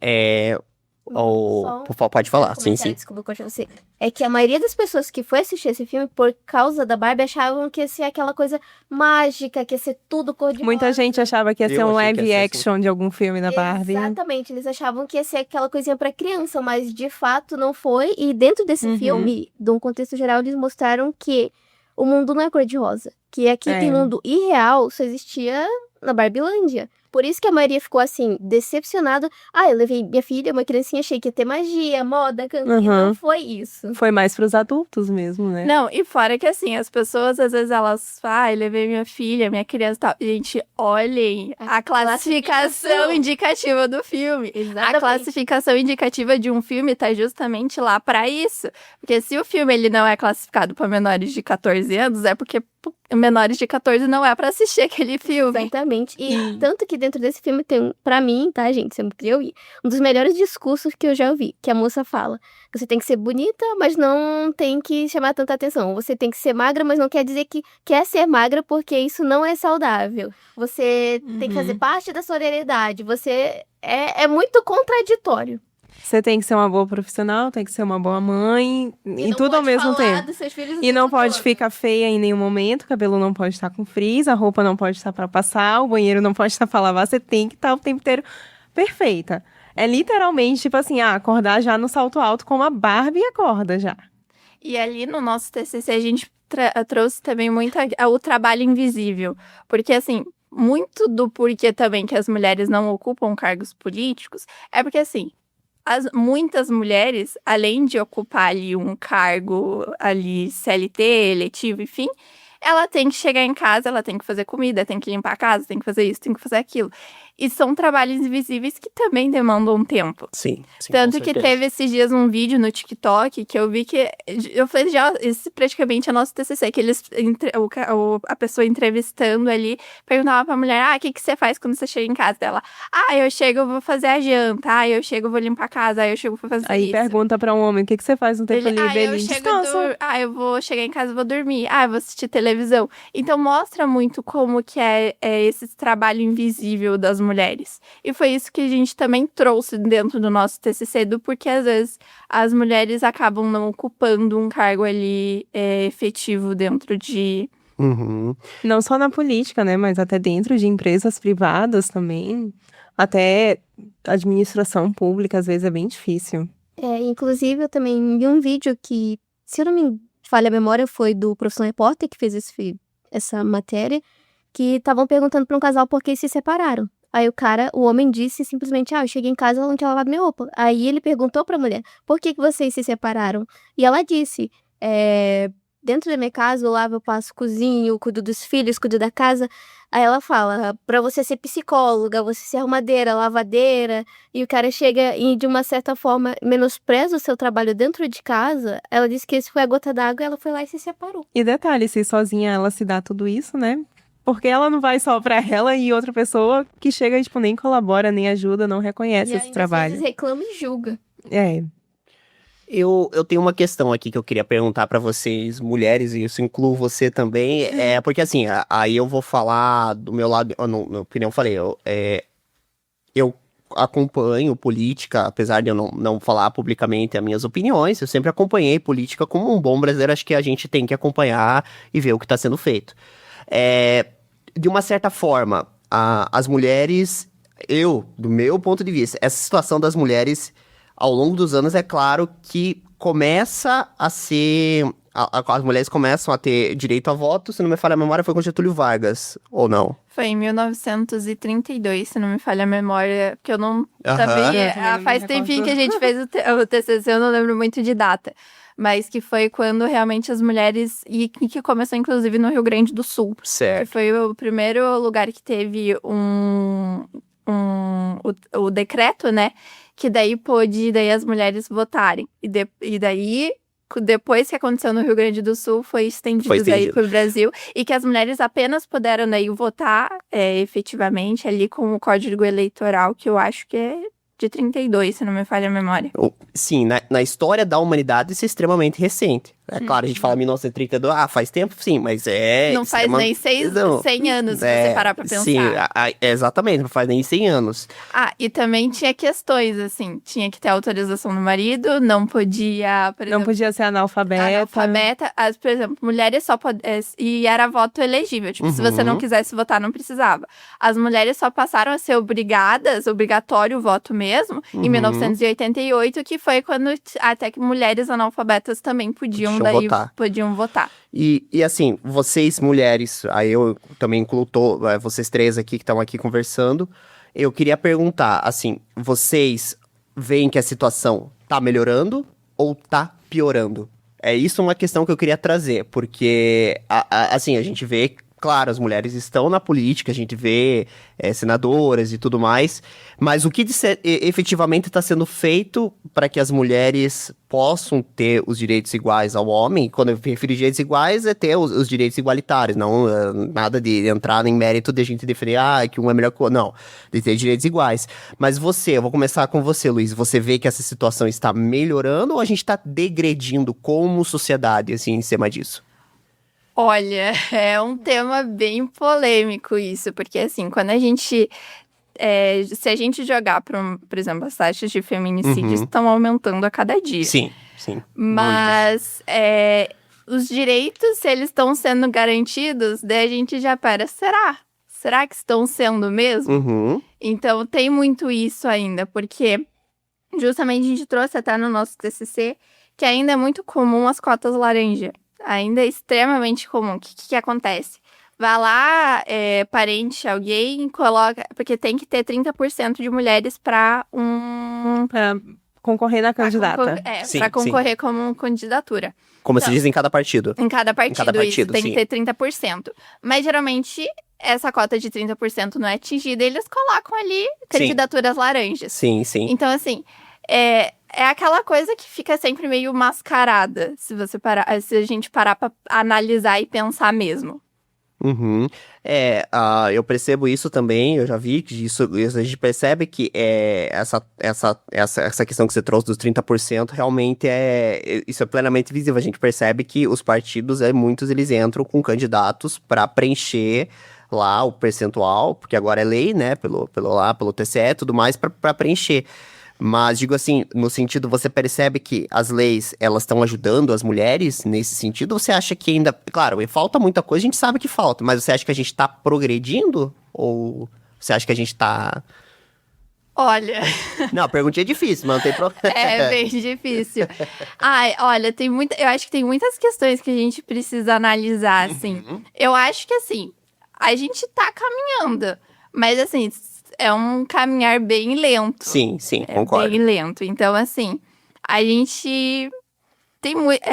Só pode falar, sim, comentário, sim. Desculpa cortar você. É que a maioria das pessoas que foi assistir esse filme por causa da Barbie achavam que ia ser aquela coisa mágica, que ia ser tudo cor-de-rosa. Muita gente achava que ia ser Eu um achei que ia live ser action de algum filme da Barbie. Exatamente, eles achavam que ia ser aquela coisinha pra criança, mas de fato não foi. E dentro desse filme, de um contexto geral, eles mostraram que o mundo não é cor-de-rosa. Que aqui tem mundo irreal, só existia na Barbilândia. Por isso que a maioria ficou assim, decepcionada. Eu levei minha filha, uma criancinha, achei que ia ter magia, moda, canto. E não foi isso. Foi mais pros adultos mesmo, né? Não, e fora que assim, as pessoas às vezes elas falam, levei minha filha, minha criança e tal. Gente, olhem a classificação indicativa do filme. Exatamente. A classificação indicativa de um filme tá justamente lá pra isso. Porque se o filme ele não é classificado para menores de 14 anos, é porque menores de 14 não é pra assistir aquele filme. Exatamente. E tanto que dentro desse filme tem, pra mim, tá, gente? Sempre que eu vi, um dos melhores discursos que eu já ouvi, que a moça fala. Você tem que ser bonita, mas não tem que chamar tanta atenção. Você tem que ser magra, mas não quer dizer que quer ser magra, porque isso não é saudável. Você tem que fazer parte da solidariedade. Você é muito contraditório. Você tem que ser uma boa profissional, tem que ser uma boa mãe, e não tudo ao pode mesmo falar tempo. dos seus filhos o E não tempo pode todo. ficar feia em nenhum momento, o cabelo não pode estar com frizz, a roupa não pode estar pra passar, o banheiro não pode estar pra lavar, você tem que estar o tempo inteiro perfeita. É literalmente, tipo assim, acordar já no salto alto como a Barbie acorda já. E ali no nosso TCC a gente trouxe também muito o trabalho invisível. Porque assim, muito do porquê também que as mulheres não ocupam cargos políticos é porque assim, muitas mulheres, além de ocupar ali um cargo ali CLT, eletivo, enfim, ela tem que chegar em casa, ela tem que fazer comida, tem que limpar a casa, tem que fazer isso, tem que fazer aquilo. E são trabalhos invisíveis que também demandam tempo. Sim, Tanto que teve esses dias um vídeo no TikTok que eu vi que... Eu falei, esse praticamente é nosso TCC, que eles... A pessoa entrevistando ali, perguntava pra mulher, o que você faz quando você chega em casa dela? Eu chego, eu vou fazer a janta, eu chego, eu vou limpar a casa, eu chego, vou fazer Aí isso. pergunta pra um homem, o que você faz no tempo livre? Ele descansa. Eu vou chegar em casa e vou dormir. Eu vou assistir televisão. Então, mostra muito como que é esse trabalho invisível das mulheres. E foi isso que a gente também trouxe dentro do nosso TCC, porque às vezes as mulheres acabam não ocupando um cargo ali efetivo dentro Uhum. Não só na política, né? Mas até dentro de empresas privadas também. Até administração pública, às vezes, é bem difícil. Inclusive, eu também vi um vídeo que, se eu não me falha a memória, foi do Profissão Repórter que fez essa matéria, que estavam perguntando para um casal por que se separaram. Aí o homem disse simplesmente, eu cheguei em casa e ela não tinha lavado minha roupa. Aí ele perguntou pra mulher, por que vocês se separaram? E ela disse, dentro da minha casa eu lavo, eu passo, cozinho, cuido dos filhos, cuido da casa. Aí ela fala, pra você ser psicóloga, você ser arrumadeira, lavadeira, e o cara chega e de uma certa forma menospreza o seu trabalho dentro de casa. Ela disse que esse foi a gota d'água e ela foi lá e se separou. E detalhe, se sozinha ela se dá tudo isso, né? Porque ela não vai só pra ela e outra pessoa que chega, tipo, nem colabora, nem ajuda, não reconhece esse trabalho. Às vezes reclama e julga. Eu tenho uma questão aqui que eu queria perguntar pra vocês, mulheres, e isso inclui você também, porque assim, aí eu vou falar do meu lado, que nem eu falei, eu acompanho política, apesar de eu não falar publicamente as minhas opiniões, eu sempre acompanhei política como um bom brasileiro, acho que a gente tem que acompanhar e ver o que está sendo feito. De uma certa forma, as mulheres, do meu ponto de vista, essa situação das mulheres, ao longo dos anos, é claro que começa a ser... As mulheres começam a ter direito a voto, se não me falha a memória, foi com Getúlio Vargas, ou não? Foi em 1932, se não me falha a memória, porque eu não Aham. sabia. Faz tempinho que a gente fez o TCC, eu não lembro muito de data. Mas que foi quando realmente as mulheres... E que começou, inclusive, no Rio Grande do Sul. Certo. Que foi o primeiro lugar que teve o decreto, né? Que daí pôde as mulheres votarem. E daí... Depois que aconteceu no Rio Grande do Sul, foi estendido aí para o Brasil. E que as mulheres apenas puderam daí votar efetivamente ali com o Código Eleitoral, que eu acho que é de 32, se não me falha a memória. Sim, na história da humanidade isso é extremamente recente. É claro, a gente fala 1932, faz tempo, sim, mas não faz nem 100 anos, se você parar pra pensar. Sim, exatamente, não faz nem 100 anos. E também tinha questões, assim, tinha que ter autorização do marido, não podia... Por exemplo, não podia ser analfabeta. Por exemplo, mulheres só e era voto elegível, tipo, se você não quisesse votar, não precisava. As mulheres só passaram a ser obrigatório o voto mesmo, em 1988, que foi quando até que mulheres analfabetas também podiam votar. E assim, vocês mulheres, aí eu também incluo vocês três aqui que estão aqui conversando, eu queria perguntar, assim, vocês veem que a situação tá melhorando ou tá piorando? Isso uma questão que eu queria trazer, porque, assim, a gente vê, claro, as mulheres estão na política, a gente vê senadoras e tudo mais, mas o que efetivamente está sendo feito para que as mulheres possam ter os direitos iguais ao homem? Quando eu refiro a direitos iguais, é ter os direitos igualitários, não nada de entrar em mérito de a gente definir, que um é melhor que o outro, não, de ter direitos iguais. Mas eu vou começar com você, Luiz, você vê que essa situação está melhorando ou a gente está degredindo como sociedade, assim, em cima disso? Olha, é um tema bem polêmico isso, porque assim, quando a gente... se a gente jogar, por exemplo, as taxas de feminicídios estão aumentando a cada dia. Sim. Mas os direitos, se eles estão sendo garantidos, daí a gente já será? Será que estão sendo mesmo? Então, tem muito isso ainda, porque justamente a gente trouxe até no nosso TCC que ainda é muito comum as cotas laranja. Ainda é extremamente comum. O que acontece? Vai lá, parente, alguém, coloca... Porque tem que ter 30% de mulheres para Pra concorrer na candidata. Para concorrer como candidatura. Como se diz em cada partido. Em cada partido, isso. Tem sim. que ter 30%. Mas, geralmente, essa cota de 30% não é atingida. Eles colocam ali candidaturas laranjas. Sim. Então, assim... É aquela coisa que fica sempre meio mascarada, se a gente parar pra analisar e pensar mesmo. Eu percebo isso também, eu já vi que isso a gente percebe que essa questão que você trouxe dos 30% realmente isso é plenamente visível. A gente percebe que os partidos, muitos eles entram com candidatos para preencher lá o percentual, porque agora é lei, né, pelo TCE e tudo mais, para preencher. Mas digo assim, no sentido, você percebe que as leis, elas estão ajudando as mulheres nesse sentido? Ou você acha que ainda... Claro, falta muita coisa, a gente sabe que falta. Mas você acha que a gente tá progredindo? Ou você acha que a gente tá... Olha, Não, a pergunta é difícil, mas não tem problema. é bem difícil. Ai, olha, eu acho que tem muitas questões que a gente precisa analisar, assim. Eu acho que, assim, a gente tá caminhando. Mas, assim, é um caminhar bem lento. Sim, concordo. Bem lento. Então, assim, a gente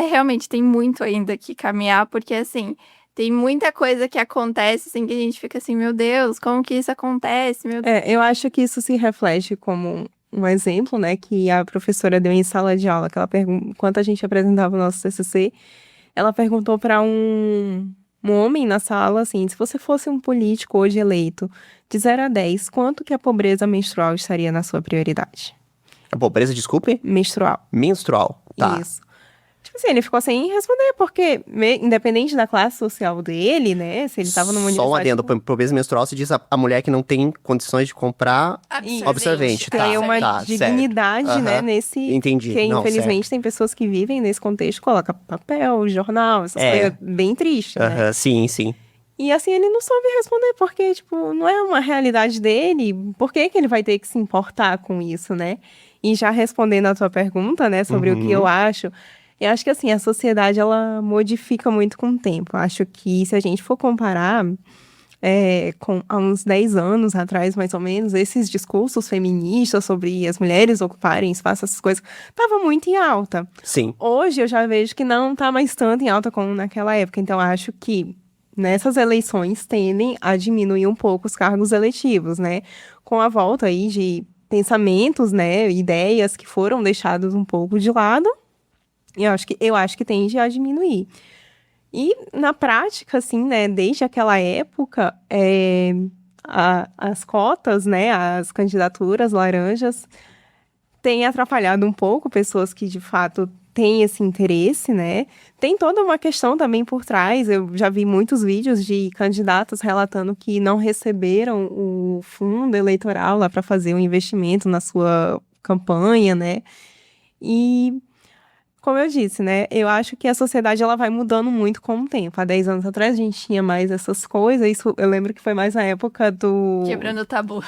realmente tem muito ainda que caminhar, porque, assim, tem muita coisa que acontece, assim, que a gente fica assim, meu Deus, como que isso acontece? Meu Deus. Eu acho que isso se reflete como um exemplo, né, que a professora deu em sala de aula, que ela enquanto a gente apresentava o nosso TCC, ela perguntou para um homem na sala, assim, se você fosse um político hoje eleito, de 0 a 10, quanto que a pobreza menstrual estaria na sua prioridade? A pobreza, desculpe? Menstrual. Menstrual, tá. Isso. Tipo assim, ele ficou sem responder, porque independente da classe social dele, né, se ele tava numa Só um universidade... adendo, pobreza menstrual se diz a mulher que não tem condições de comprar absorvente. Tem Tá, uma tá, dignidade, certo. né, Aham. nesse... Entendi. Que, Não, infelizmente, tem pessoas que vivem nesse contexto, coloca papel, jornal, essas coisas bem tristes, né? Aham, sim. E assim, ele não soube responder, porque, tipo, não é uma realidade dele. Por que que ele vai ter que se importar com isso, né? E já respondendo a tua pergunta, né, sobre o que eu acho que, assim, a sociedade, ela modifica muito com o tempo. Eu acho que, se a gente for comparar há uns 10 anos atrás, mais ou menos, esses discursos feministas sobre as mulheres ocuparem espaço, essas coisas, estavam muito em alta. Sim. Hoje, eu já vejo que não está mais tanto em alta como naquela época. Então, eu acho que nessas eleições tendem a diminuir um pouco os cargos eletivos, né? Com a volta aí de pensamentos, né, ideias que foram deixados um pouco de lado, eu acho que tende a diminuir. E na prática, assim, né, desde aquela época, as cotas, né, as candidaturas laranjas têm atrapalhado um pouco pessoas que de fato têm esse interesse, né? Tem toda uma questão também por trás. Eu já vi muitos vídeos de candidatos relatando que não receberam o fundo eleitoral lá para fazer um investimento na sua campanha, né? E, como eu disse, né? Eu acho que a sociedade ela vai mudando muito com o tempo. Há 10 anos atrás a gente tinha mais essas coisas. Isso eu lembro que foi mais na época do... Quebrando o tabu.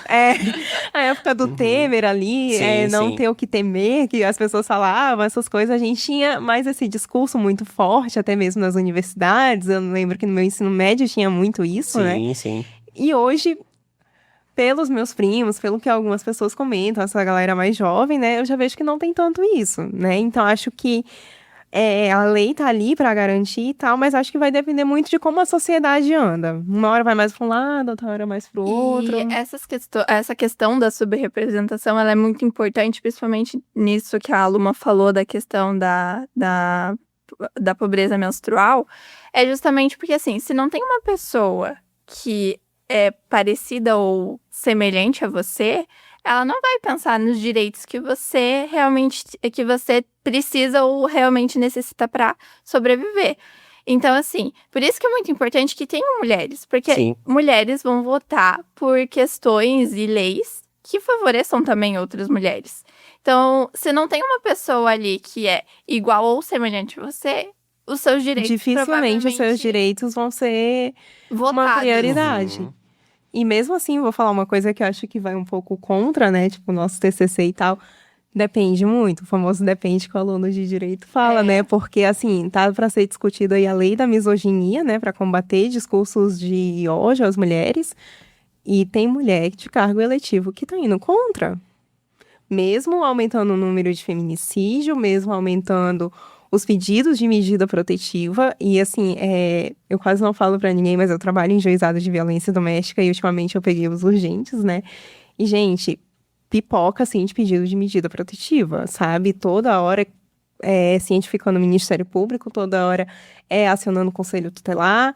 A época do Temer ali, não ter o que temer, que as pessoas falavam, essas coisas. A gente tinha mais esse discurso muito forte, até mesmo nas universidades. Eu lembro que no meu ensino médio tinha muito isso, né? Sim. E hoje, pelos meus primos, pelo que algumas pessoas comentam, essa galera mais jovem, né? Eu já vejo que não tem tanto isso, né? Então, acho que a lei tá ali para garantir e tal, mas acho que vai depender muito de como a sociedade anda. Uma hora vai mais para um lado, outra hora mais para o outro. E essa questão da subrepresentação, ela é muito importante, principalmente nisso que a Luma falou da questão da pobreza menstrual, é justamente porque, assim, se não tem uma pessoa que é parecida ou semelhante a você, ela não vai pensar nos direitos que você precisa ou realmente necessita para sobreviver. Então, assim, por isso que é muito importante que tenham mulheres, porque mulheres vão votar por questões e leis que favoreçam também outras mulheres. Então, se não tem uma pessoa ali que é igual ou semelhante a você, os seus direitos dificilmente os seus direitos vão ser uma prioridade. E mesmo assim, vou falar uma coisa que eu acho que vai um pouco contra, né? Tipo, o nosso TCC e tal. Depende muito. O famoso depende que o aluno de direito fala, né? Porque, assim, tá para ser discutido aí a lei da misoginia, né? Para combater discursos de ódio às mulheres. E tem mulher de cargo eletivo que tá indo contra. Mesmo aumentando o número de feminicídio, mesmo aumentando os pedidos de medida protetiva. E, assim, eu quase não falo pra ninguém, mas eu trabalho em juizado de violência doméstica e, ultimamente, eu peguei os urgentes, né? E, gente, pipoca, assim, de pedido de medida protetiva, sabe? Toda hora cientificando o Ministério Público, toda hora acionando o Conselho Tutelar,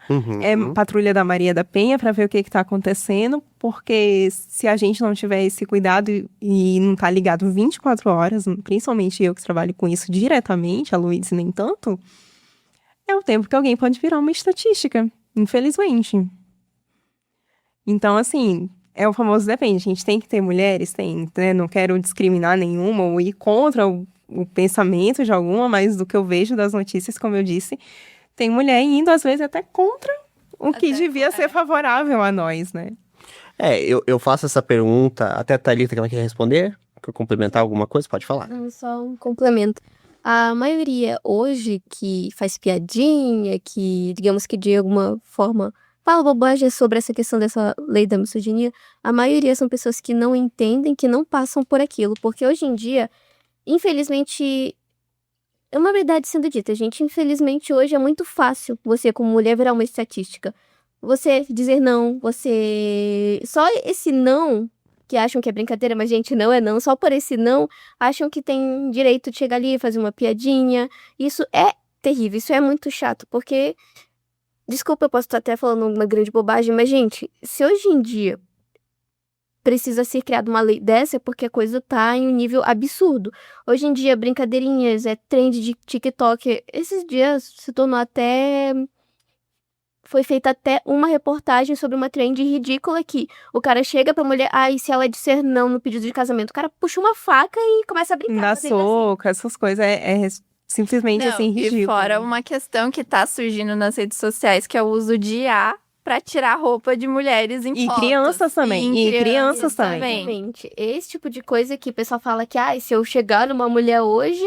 patrulha da Maria da Penha para ver o que está acontecendo, porque se a gente não tiver esse cuidado e não tá ligado 24 horas, principalmente eu que trabalho com isso diretamente, a Luísa nem tanto, é o tempo que alguém pode virar uma estatística, infelizmente. Então, assim, é o famoso depende. A gente tem que ter mulheres? Tem, né? Não quero discriminar nenhuma ou ir contra o pensamento de alguma, mas do que eu vejo das notícias, como eu disse, tem mulher indo, às vezes, até contra o que devia ser favorável a nós, né? Eu faço essa pergunta, até a Thalita que ela quer responder, quer complementar alguma coisa, pode falar. Não, só um complemento. A maioria hoje que faz piadinha, que, digamos que de alguma forma fala bobagem sobre essa questão dessa lei da misoginia, a maioria são pessoas que não entendem, que não passam por aquilo. Porque hoje em dia, infelizmente, é uma verdade sendo dita, gente. Infelizmente, hoje é muito fácil você, como mulher, virar uma estatística. Você dizer não, você... Só esse não, que acham que é brincadeira, mas, gente, não é não. Só por esse não, acham que tem direito de chegar ali e fazer uma piadinha. Isso é terrível, isso é muito chato, porque... Desculpa, eu posso estar até falando uma grande bobagem, mas, gente, se hoje em dia precisa ser criada uma lei dessa, é porque a coisa tá em um nível absurdo. Hoje em dia, brincadeirinhas, trend de TikTok. Esses dias se tornou até... Foi feita até uma reportagem sobre uma trend ridícula que o cara chega pra mulher, e se ela disser não no pedido de casamento, o cara puxa uma faca e começa a brincar. Na soca, essas coisas, simplesmente Não, assim, ridículo. E fora uma questão que tá surgindo nas redes sociais, que é o uso de IA pra tirar roupa de mulheres em fotos. Crianças também, e crianças também. Exatamente. Esse tipo de coisa que o pessoal fala que, se eu chegar numa mulher hoje...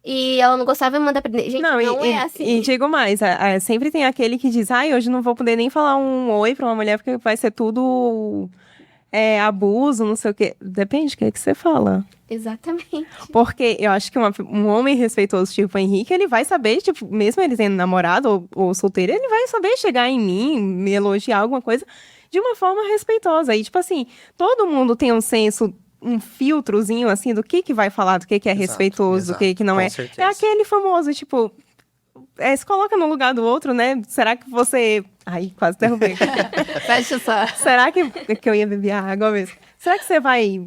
E ela não gostava, vai mandar pra... Gente, não é assim. E digo mais, sempre tem aquele que diz, hoje não vou poder nem falar um oi pra uma mulher, porque vai ser tudo abuso, não sei o quê. Depende do que você fala. Exatamente. Porque eu acho que um homem respeitoso, tipo o Henrique, ele vai saber, tipo, mesmo ele sendo namorado ou solteiro, ele vai saber chegar em mim, me elogiar alguma coisa, de uma forma respeitosa. E, tipo assim, todo mundo tem um senso... um filtrozinho, assim, do que vai falar, do que é respeitoso, do que não é. Certeza. É aquele famoso, tipo, se coloca no lugar do outro, né? Será que você... Ai, quase derrubei. Fecha só. Será que eu ia beber água mesmo? Será que você vai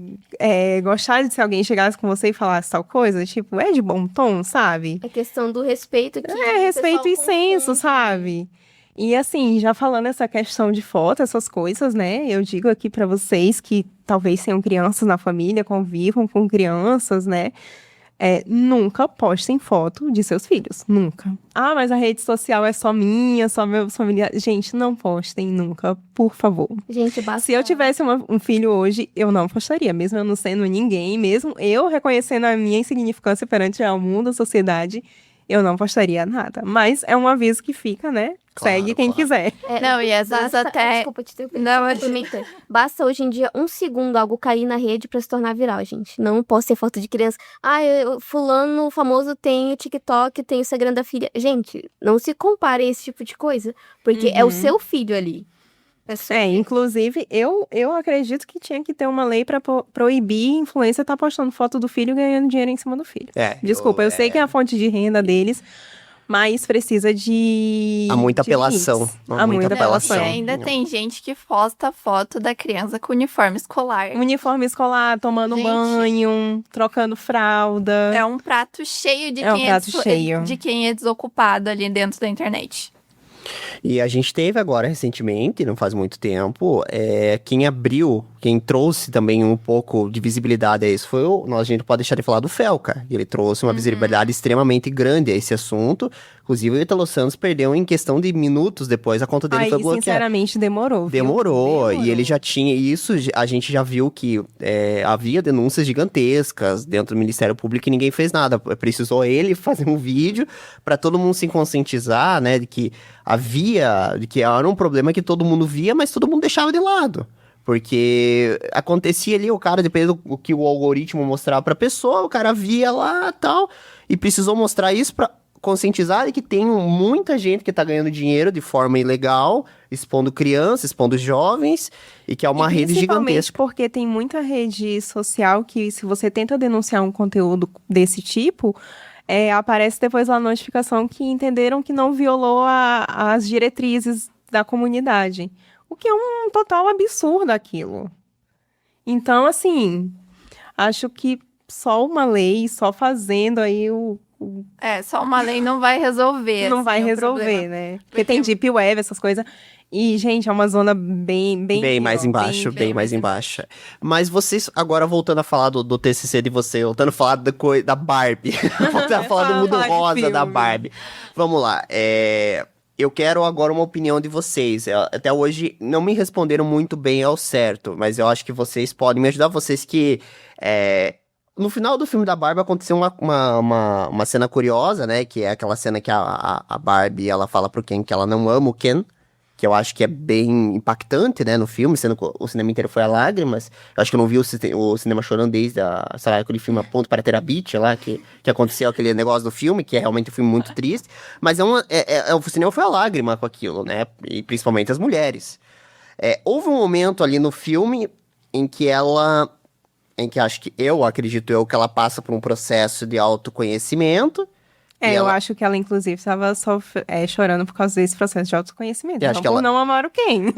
gostar de se alguém chegasse com você e falasse tal coisa? Tipo, é de bom tom, sabe? A questão do respeito que... respeito e senso, sabe? E assim, já falando essa questão de foto, essas coisas, né? Eu digo aqui pra vocês que talvez tenham crianças na família, convivam com crianças, né? Nunca postem foto de seus filhos. Nunca. Mas a rede social é só minha, só meus familiares. Gente, não postem nunca, por favor. Gente, basta... Se eu tivesse um filho hoje, eu não postaria. Mesmo eu não sendo ninguém, mesmo eu reconhecendo a minha insignificância perante ao mundo, a sociedade... Eu não postaria nada. Mas é um aviso que fica, né? Claro, segue quem quiser. Não, e às vezes até... Desculpa te interromper. Não, Basta hoje em dia 1 segundo algo cair na rede pra se tornar viral, gente. Não posso ter foto de criança. Fulano famoso tem o TikTok, tem o Instagram da filha. Gente, não se compare a esse tipo de coisa. Porque é o seu filho ali. Inclusive, eu acredito que tinha que ter uma lei pra proibir influencer estar postando foto do filho e ganhando dinheiro em cima do filho. Desculpa, eu sei que é a fonte de renda deles, mas precisa de... Há muita apelação. Há muita apelação. E ainda tem gente que posta foto da criança com uniforme escolar. Uniforme escolar, tomando banho, trocando fralda. É um prato cheio de de quem é desocupado ali dentro da internet. E a gente teve agora, recentemente, não faz muito tempo, quem trouxe também um pouco de visibilidade a isso a gente não pode deixar de falar do Felca. Ele trouxe uma visibilidade extremamente grande a esse assunto. Inclusive, o Ítalo Santos perdeu em questão de minutos depois, a conta dele foi bloqueada. Sinceramente, demorou. Demorou, e ele já tinha isso, a gente já viu que havia denúncias gigantescas dentro do Ministério Público e ninguém fez nada. Precisou ele fazer um vídeo para todo mundo se conscientizar, né, de que era um problema que todo mundo via, mas todo mundo deixava de lado. Porque acontecia ali, o cara, dependendo do que o algoritmo mostrava pra pessoa, o cara via lá e tal, e precisou mostrar isso pra conscientizar de que tem muita gente que tá ganhando dinheiro de forma ilegal, expondo crianças, expondo jovens, e que é uma rede gigantesca. Porque tem muita rede social que, se você tenta denunciar um conteúdo desse tipo, aparece depois lá a notificação que entenderam que não violou as diretrizes da comunidade. O que é um total absurdo aquilo. Então, assim, acho que só uma lei, só fazendo aí só uma lei não vai resolver. Não vai resolver, né? Porque tem Deep Web, essas coisas. E, gente, é uma zona bem Bem mais pior, embaixo, bem mais embaixo. Mas vocês, agora voltando a falar do TCC de você, voltando a falar da Barbie, voltando a falar do mundo Falar de rosa da filme. Barbie. Vamos lá, eu quero agora uma opinião de vocês. Até hoje não me responderam muito bem ao certo, mas eu acho que vocês podem me ajudar. Vocês que... No final do filme da Barbie aconteceu uma cena curiosa, né? Que é aquela cena que a Barbie, ela fala pro Ken que ela não ama o Ken. Que eu acho que é bem impactante, né, no filme, sendo que o cinema inteiro foi a lágrimas. Eu acho que eu não vi o cinema chorando desde, sei lá, aquele filme A Ponto para Terabithia lá, que aconteceu aquele negócio do filme, que é realmente um filme muito triste. Mas o cinema foi a lágrima com aquilo, né, e principalmente as mulheres. Houve um momento ali no filme em que acredito eu, que ela passa por um processo de autoconhecimento. Eu acho que ela, inclusive, estava chorando por causa desse processo de autoconhecimento. Eu Não acho que por ela- não amar o Ken.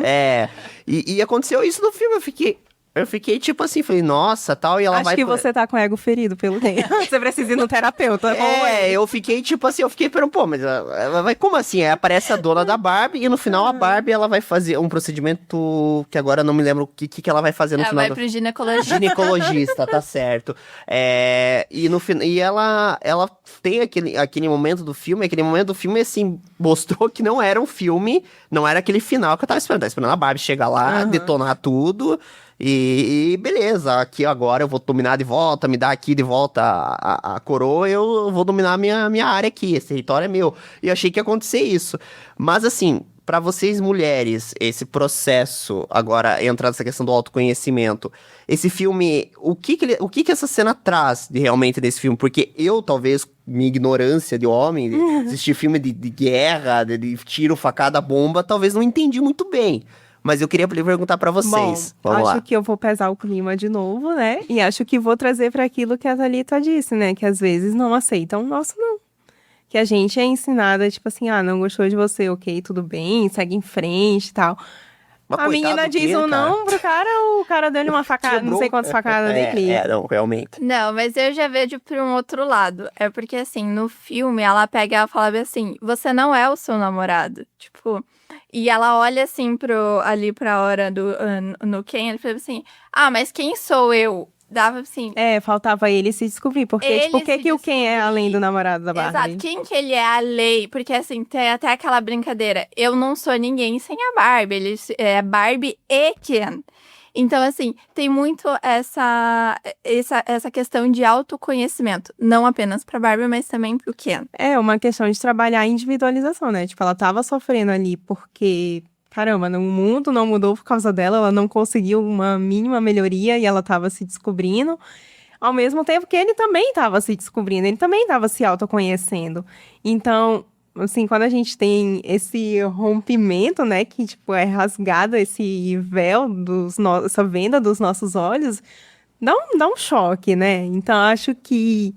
E aconteceu isso no filme, eu fiquei tipo assim, falei, nossa, tal, e ela Acho vai... que você tá com o ego ferido pelo Ken. Você precisa ir no terapeuta. Eu fiquei tipo assim, pô, mas ela vai, como assim? Aí aparece a dona da Barbie e no final a Barbie, ela vai fazer um procedimento que agora eu não me lembro o que ela vai fazer no Ela final vai pro ginecologista. ginecologista, tá certo. E ela tem aquele momento do filme, assim, mostrou que não era um filme, não era aquele final que eu tava esperando a Barbie chegar lá, detonar tudo, e beleza, aqui agora eu vou dominar de volta, me dar aqui de volta a coroa, eu vou dominar minha área aqui, esse território é meu. E eu achei que ia acontecer isso. Mas assim, pra vocês mulheres, esse processo, agora entra nessa questão do autoconhecimento, esse filme, o que essa cena traz realmente desse filme? Porque eu, talvez, minha ignorância de homem, de assistir filme de guerra, de tiro, facada, bomba, talvez não entendi muito bem. Mas eu queria perguntar pra vocês. Bom, Vamos acho lá. que eu vou pesar o clima de novo, né? E acho que vou trazer para aquilo que a Thalita disse, né? Que às vezes não aceitam o nosso não. Que a gente é ensinada, tipo assim, não gostou de você, ok, tudo bem, segue em frente e tal. Mas A coitado menina do diz Ken, um não pro cara, o cara deu-lhe uma facada, não sei quantas facadas dele. Não, realmente. Não, mas eu já vejo por um outro lado. É porque, assim, no filme, ela pega e ela fala assim, você não é o seu namorado. Tipo, e ela olha, assim, ali pra hora no Ken, ele fala assim, mas quem sou eu? Dava, assim... Faltava ele se descobrir, porque, Ele tipo, o que se que o Ken é descobrir. além do namorado da Barbie? Exato, quem que ele é a lei? Porque, assim, tem até aquela brincadeira, eu não sou ninguém sem a Barbie, ele é Barbie e Ken. Então, assim, tem muito essa questão de autoconhecimento. Não apenas pra Barbie, mas também pro Ken. É uma questão de trabalhar a individualização, né? Tipo, ela tava sofrendo ali porque, caramba, o mundo não mudou por causa dela, ela não conseguiu uma mínima melhoria e ela tava se descobrindo. Ao mesmo tempo que ele também tava se descobrindo, ele também tava se autoconhecendo. Então, assim, quando a gente tem esse rompimento, né, que, tipo, é rasgado esse véu, essa venda dos nossos olhos, dá um choque, né? Então, acho que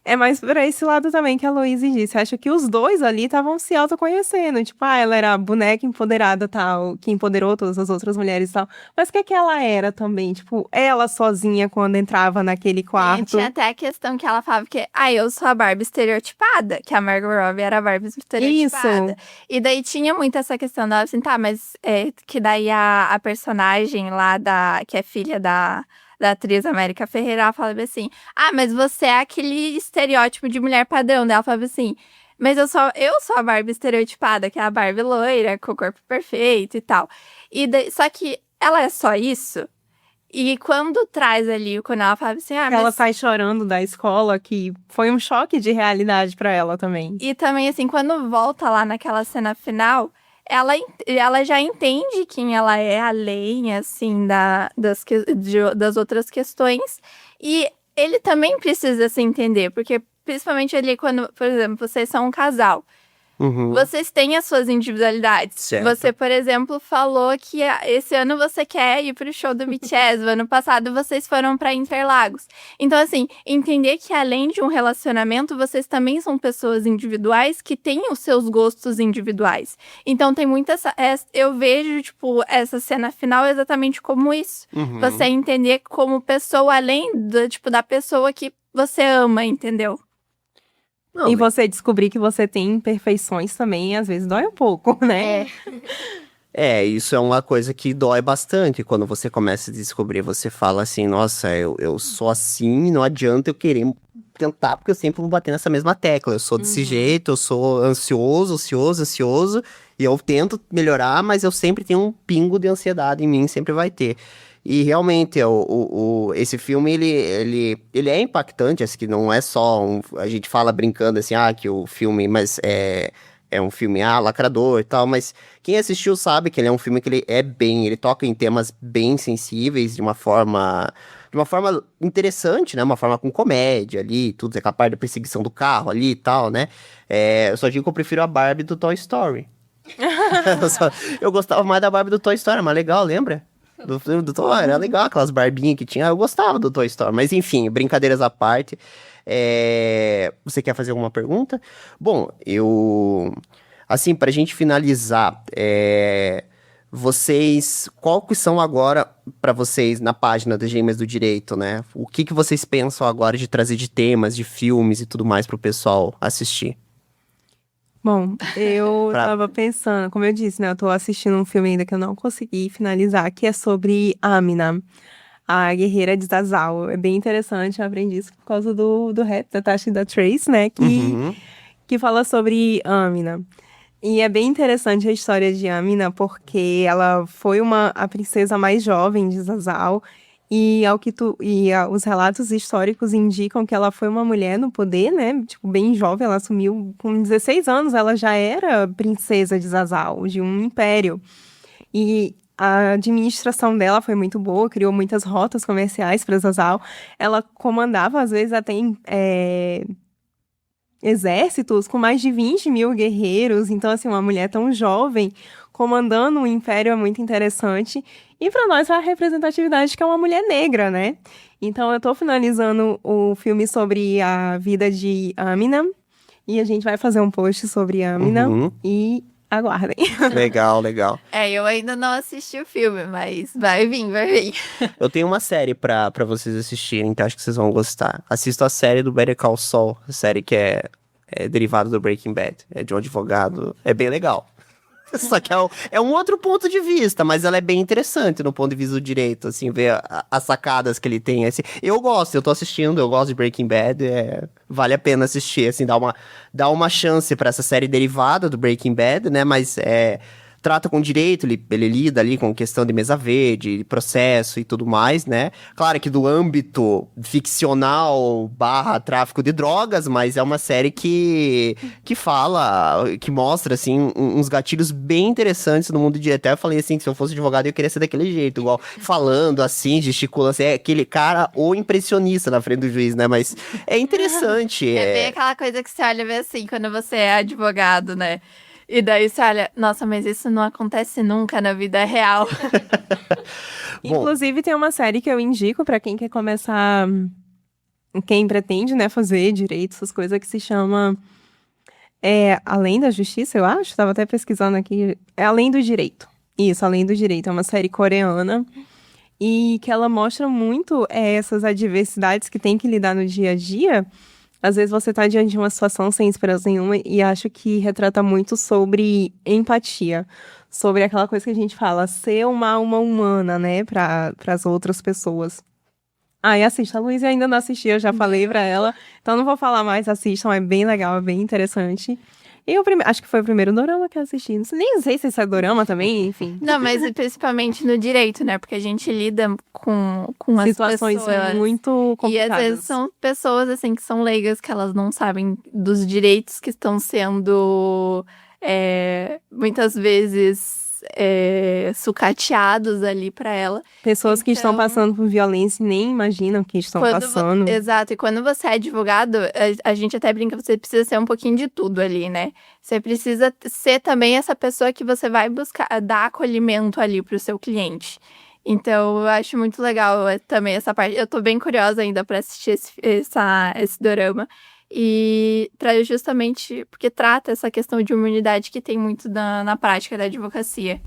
é mais por esse lado também que a Louise disse. Acho que os dois ali estavam se autoconhecendo. Tipo, ela era a boneca empoderada, tal, que empoderou todas as outras mulheres e tal. Mas o que ela era também? Tipo, ela sozinha quando entrava naquele quarto. Tinha até a questão que ela falava que, eu sou a Barbie estereotipada, que a Margot Robbie era a Barbie estereotipada. Isso. E daí tinha muito essa questão dela, assim, mas que daí a personagem lá, que é filha da atriz América Ferreira, ela falava assim, mas você é aquele estereótipo de mulher padrão. Daí ela falava assim, mas eu sou a Barbie estereotipada, que é a Barbie loira, com o corpo perfeito e tal. Só que ela é só isso? E quando traz ali, quando ela fala assim, Ela sai chorando da escola, que foi um choque de realidade pra ela também. E também, assim, quando volta lá naquela cena final, ela já entende quem ela é, além, assim, das outras questões. E ele também precisa se entender, porque principalmente ali quando, por exemplo, vocês são um casal. Vocês têm as suas individualidades. Certo. Você, por exemplo, falou que esse ano você quer ir pro show do BTS. O ano passado vocês foram pra Interlagos. Então, assim, entender que além de um relacionamento, vocês também são pessoas individuais que têm os seus gostos individuais. Então, tem muita eu vejo, tipo, essa cena final exatamente como isso. Você entender como pessoa, além da pessoa que você ama, entendeu? Não, E você descobrir que você tem imperfeições também, às vezes dói um pouco, né? Isso é uma coisa que dói bastante quando você começa a descobrir. Você fala assim, nossa, eu sou assim, não adianta eu querer tentar, porque eu sempre vou bater nessa mesma tecla. Eu sou desse jeito, eu sou ansioso, e eu tento melhorar, mas eu sempre tenho um pingo de ansiedade em mim, sempre vai ter. E realmente, esse filme, ele é impactante, assim, que não é só a gente fala brincando assim, que o filme, mas é um filme, lacrador e tal, mas quem assistiu sabe que ele é um filme que ele toca em temas bem sensíveis, de uma forma interessante, né, uma forma com comédia ali, tudo, aquela parte da perseguição do carro ali e tal, né, eu só digo que eu prefiro a Barbie do Toy Story. Eu gostava mais da Barbie do Toy Story, mas legal, lembra? Do filme do Toy, era legal, aquelas barbinhas que tinha, eu gostava do Toy Story, mas enfim, brincadeiras à parte. Você quer fazer alguma pergunta? Bom, assim, pra gente finalizar, qual que são agora, pra vocês, na página das Gêmeas do Direito, né? O que vocês pensam agora de trazer de temas, de filmes e tudo mais pro pessoal assistir? Bom, eu tava pensando, como eu disse, né? Eu tô assistindo um filme ainda que eu não consegui finalizar, que é sobre Amina, a guerreira de Zazal. É bem interessante, eu aprendi isso por causa do rap da Tasha e da Trace, né? Que fala sobre Amina. E é bem interessante a história de Amina, porque ela foi a princesa mais jovem de Zazal. E os relatos históricos indicam que ela foi uma mulher no poder, né? Tipo, bem jovem, ela assumiu com 16 anos, ela já era princesa de Zazal, de um império. E a administração dela foi muito boa, criou muitas rotas comerciais para Zazal. Ela comandava, às vezes, até exércitos com mais de 20 mil guerreiros. Então, assim, uma mulher tão jovem comandando um império é muito interessante. E para nós, a representatividade que é uma mulher negra, né? Então, eu tô finalizando o filme sobre a vida de Amina. E a gente vai fazer um post sobre Amina. E aguardem. Legal. Eu ainda não assisti o filme, mas vai vir. Eu tenho uma série pra vocês assistirem, então acho que vocês vão gostar. Assistam a série do Better Call Saul, a série que é derivada do Breaking Bad. É de um advogado, é bem legal. Só que é um outro ponto de vista, mas ela é bem interessante no ponto de vista do direito, assim, ver as sacadas que ele tem, assim. Eu tô assistindo, eu gosto de Breaking Bad, vale a pena assistir, assim, dar uma chance pra essa série derivada do Breaking Bad, né, mas trata com direito, ele lida ali com questão de mesa verde, processo e tudo mais, né? Claro que do âmbito ficcional / tráfico de drogas, mas é uma série que mostra, assim, uns gatilhos bem interessantes no mundo do direito. Até eu falei assim, que se eu fosse advogado eu queria ser daquele jeito, igual falando assim, gesticulando, assim, aquele cara ou impressionista na frente do juiz, né? Mas é interessante. É bem aquela coisa que você olha e vê assim, quando você é advogado, né? E daí você olha, nossa, mas isso não acontece nunca na vida real. Inclusive, tem uma série que eu indico pra quem quer começar, quem pretende, né, fazer direito, essas coisas, que se chama Além da Justiça, eu acho. Tava até pesquisando aqui. É Além do Direito. Isso, Além do Direito. É uma série coreana e que ela mostra muito essas adversidades que tem que lidar no dia a dia. Às vezes você tá diante de uma situação sem esperança nenhuma e acho que retrata muito sobre empatia. Sobre aquela coisa que a gente fala, ser uma alma humana, né, para as outras pessoas. E assista. A Luísa ainda não assistiu, eu já falei pra ela. Então não vou falar mais, assistam, é bem legal, é bem interessante. E acho que foi o primeiro dorama que eu assisti. Nem sei se isso é dorama também, enfim. Não, mas principalmente no direito, né? Porque a gente lida com as situações pessoas muito complicadas. E às vezes são pessoas, assim, que são leigas, que elas não sabem dos direitos que estão sendo, muitas vezes, sucateados ali pra ela. Pessoas que estão passando por violência e nem imaginam que estão passando. Exato, e quando você é advogado, a gente até brinca, você precisa ser um pouquinho de tudo ali, né? Você precisa ser também essa pessoa que você vai buscar, dar acolhimento ali pro seu cliente. Então, eu acho muito legal também essa parte. Eu tô bem curiosa ainda pra assistir esse dorama. E justamente porque trata essa questão de humanidade que tem muito na prática da advocacia.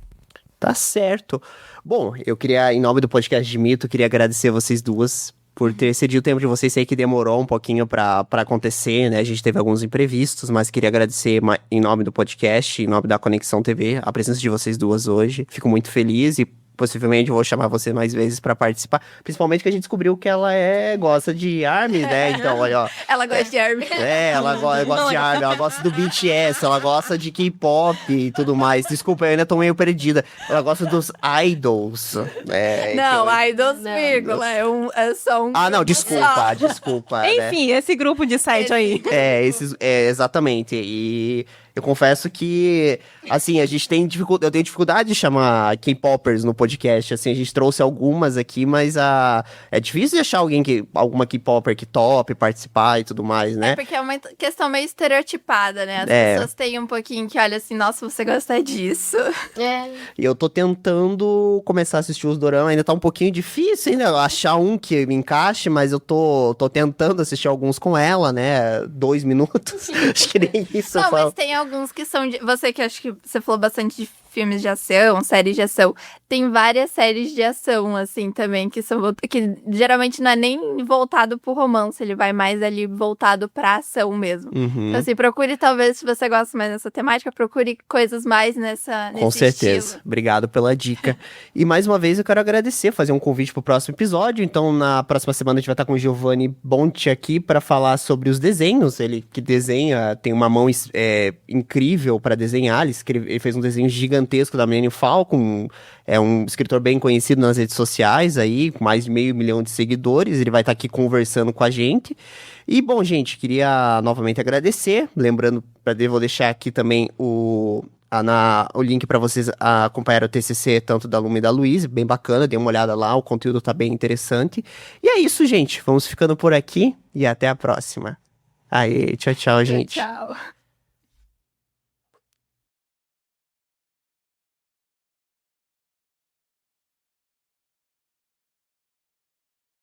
Tá certo. Bom, eu queria, em nome do podcast de Mito, queria agradecer a vocês duas por ter cedido o tempo de vocês. Sei que demorou um pouquinho pra acontecer, né? A gente teve alguns imprevistos, mas queria agradecer em nome do podcast, em nome da Conexão TV, a presença de vocês duas hoje. Fico muito feliz e possivelmente eu vou chamar você mais vezes pra participar. Principalmente que a gente descobriu que ela gosta de ARMY, né? Então, olha, ó. Ela gosta de ARMY. Ela gosta de ARMY, ela gosta do BTS, ela gosta de K-pop e tudo mais. Desculpa, eu ainda tô meio perdida. Ela gosta dos idols. Não, então... idols, vírgula. É só um. Ah, não, desculpa. Né? Enfim, esse grupo de site aí. Exatamente. E eu confesso que, assim, eu tenho dificuldade de chamar K-popers no podcast, assim, a gente trouxe algumas aqui, mas é difícil de achar alguma K-popper que tope participar e tudo mais, né? É porque é uma questão meio estereotipada, né? As pessoas têm um pouquinho que olha assim, nossa, você gosta disso. E eu tô tentando começar a assistir os dorama, ainda tá um pouquinho difícil ainda achar um que me encaixe, mas eu tô tentando assistir alguns com ela, né? 2 minutos, acho que nem isso. Não, mas tem alguns que são você que acho que você falou bastante de filmes de ação, séries de ação. Tem várias séries de ação, assim, também, que geralmente não é nem voltado pro romance, ele vai mais ali voltado pra ação mesmo. Então, assim, procure, talvez, se você gosta mais dessa temática, procure coisas mais nesse Com certeza. estilo. Obrigado pela dica. E mais uma vez eu quero agradecer, fazer um convite pro próximo episódio. Então, na próxima semana a gente vai estar com o Giovanni Bonte aqui para falar sobre os desenhos. Ele que desenha, tem uma mão incrível para desenhar. Ele fez um desenho gigantesco da Millennium Falcon, é um escritor bem conhecido nas redes sociais aí, com mais de 500 mil de seguidores, ele vai estar aqui conversando com a gente. E, bom, gente, queria novamente agradecer, lembrando, vou deixar aqui também o link para vocês acompanhar o TCC, tanto da Luma e da Luiz, bem bacana, dê uma olhada lá, o conteúdo tá bem interessante. E é isso, gente, vamos ficando por aqui e até a próxima. Aê, tchau, gente. Tchau.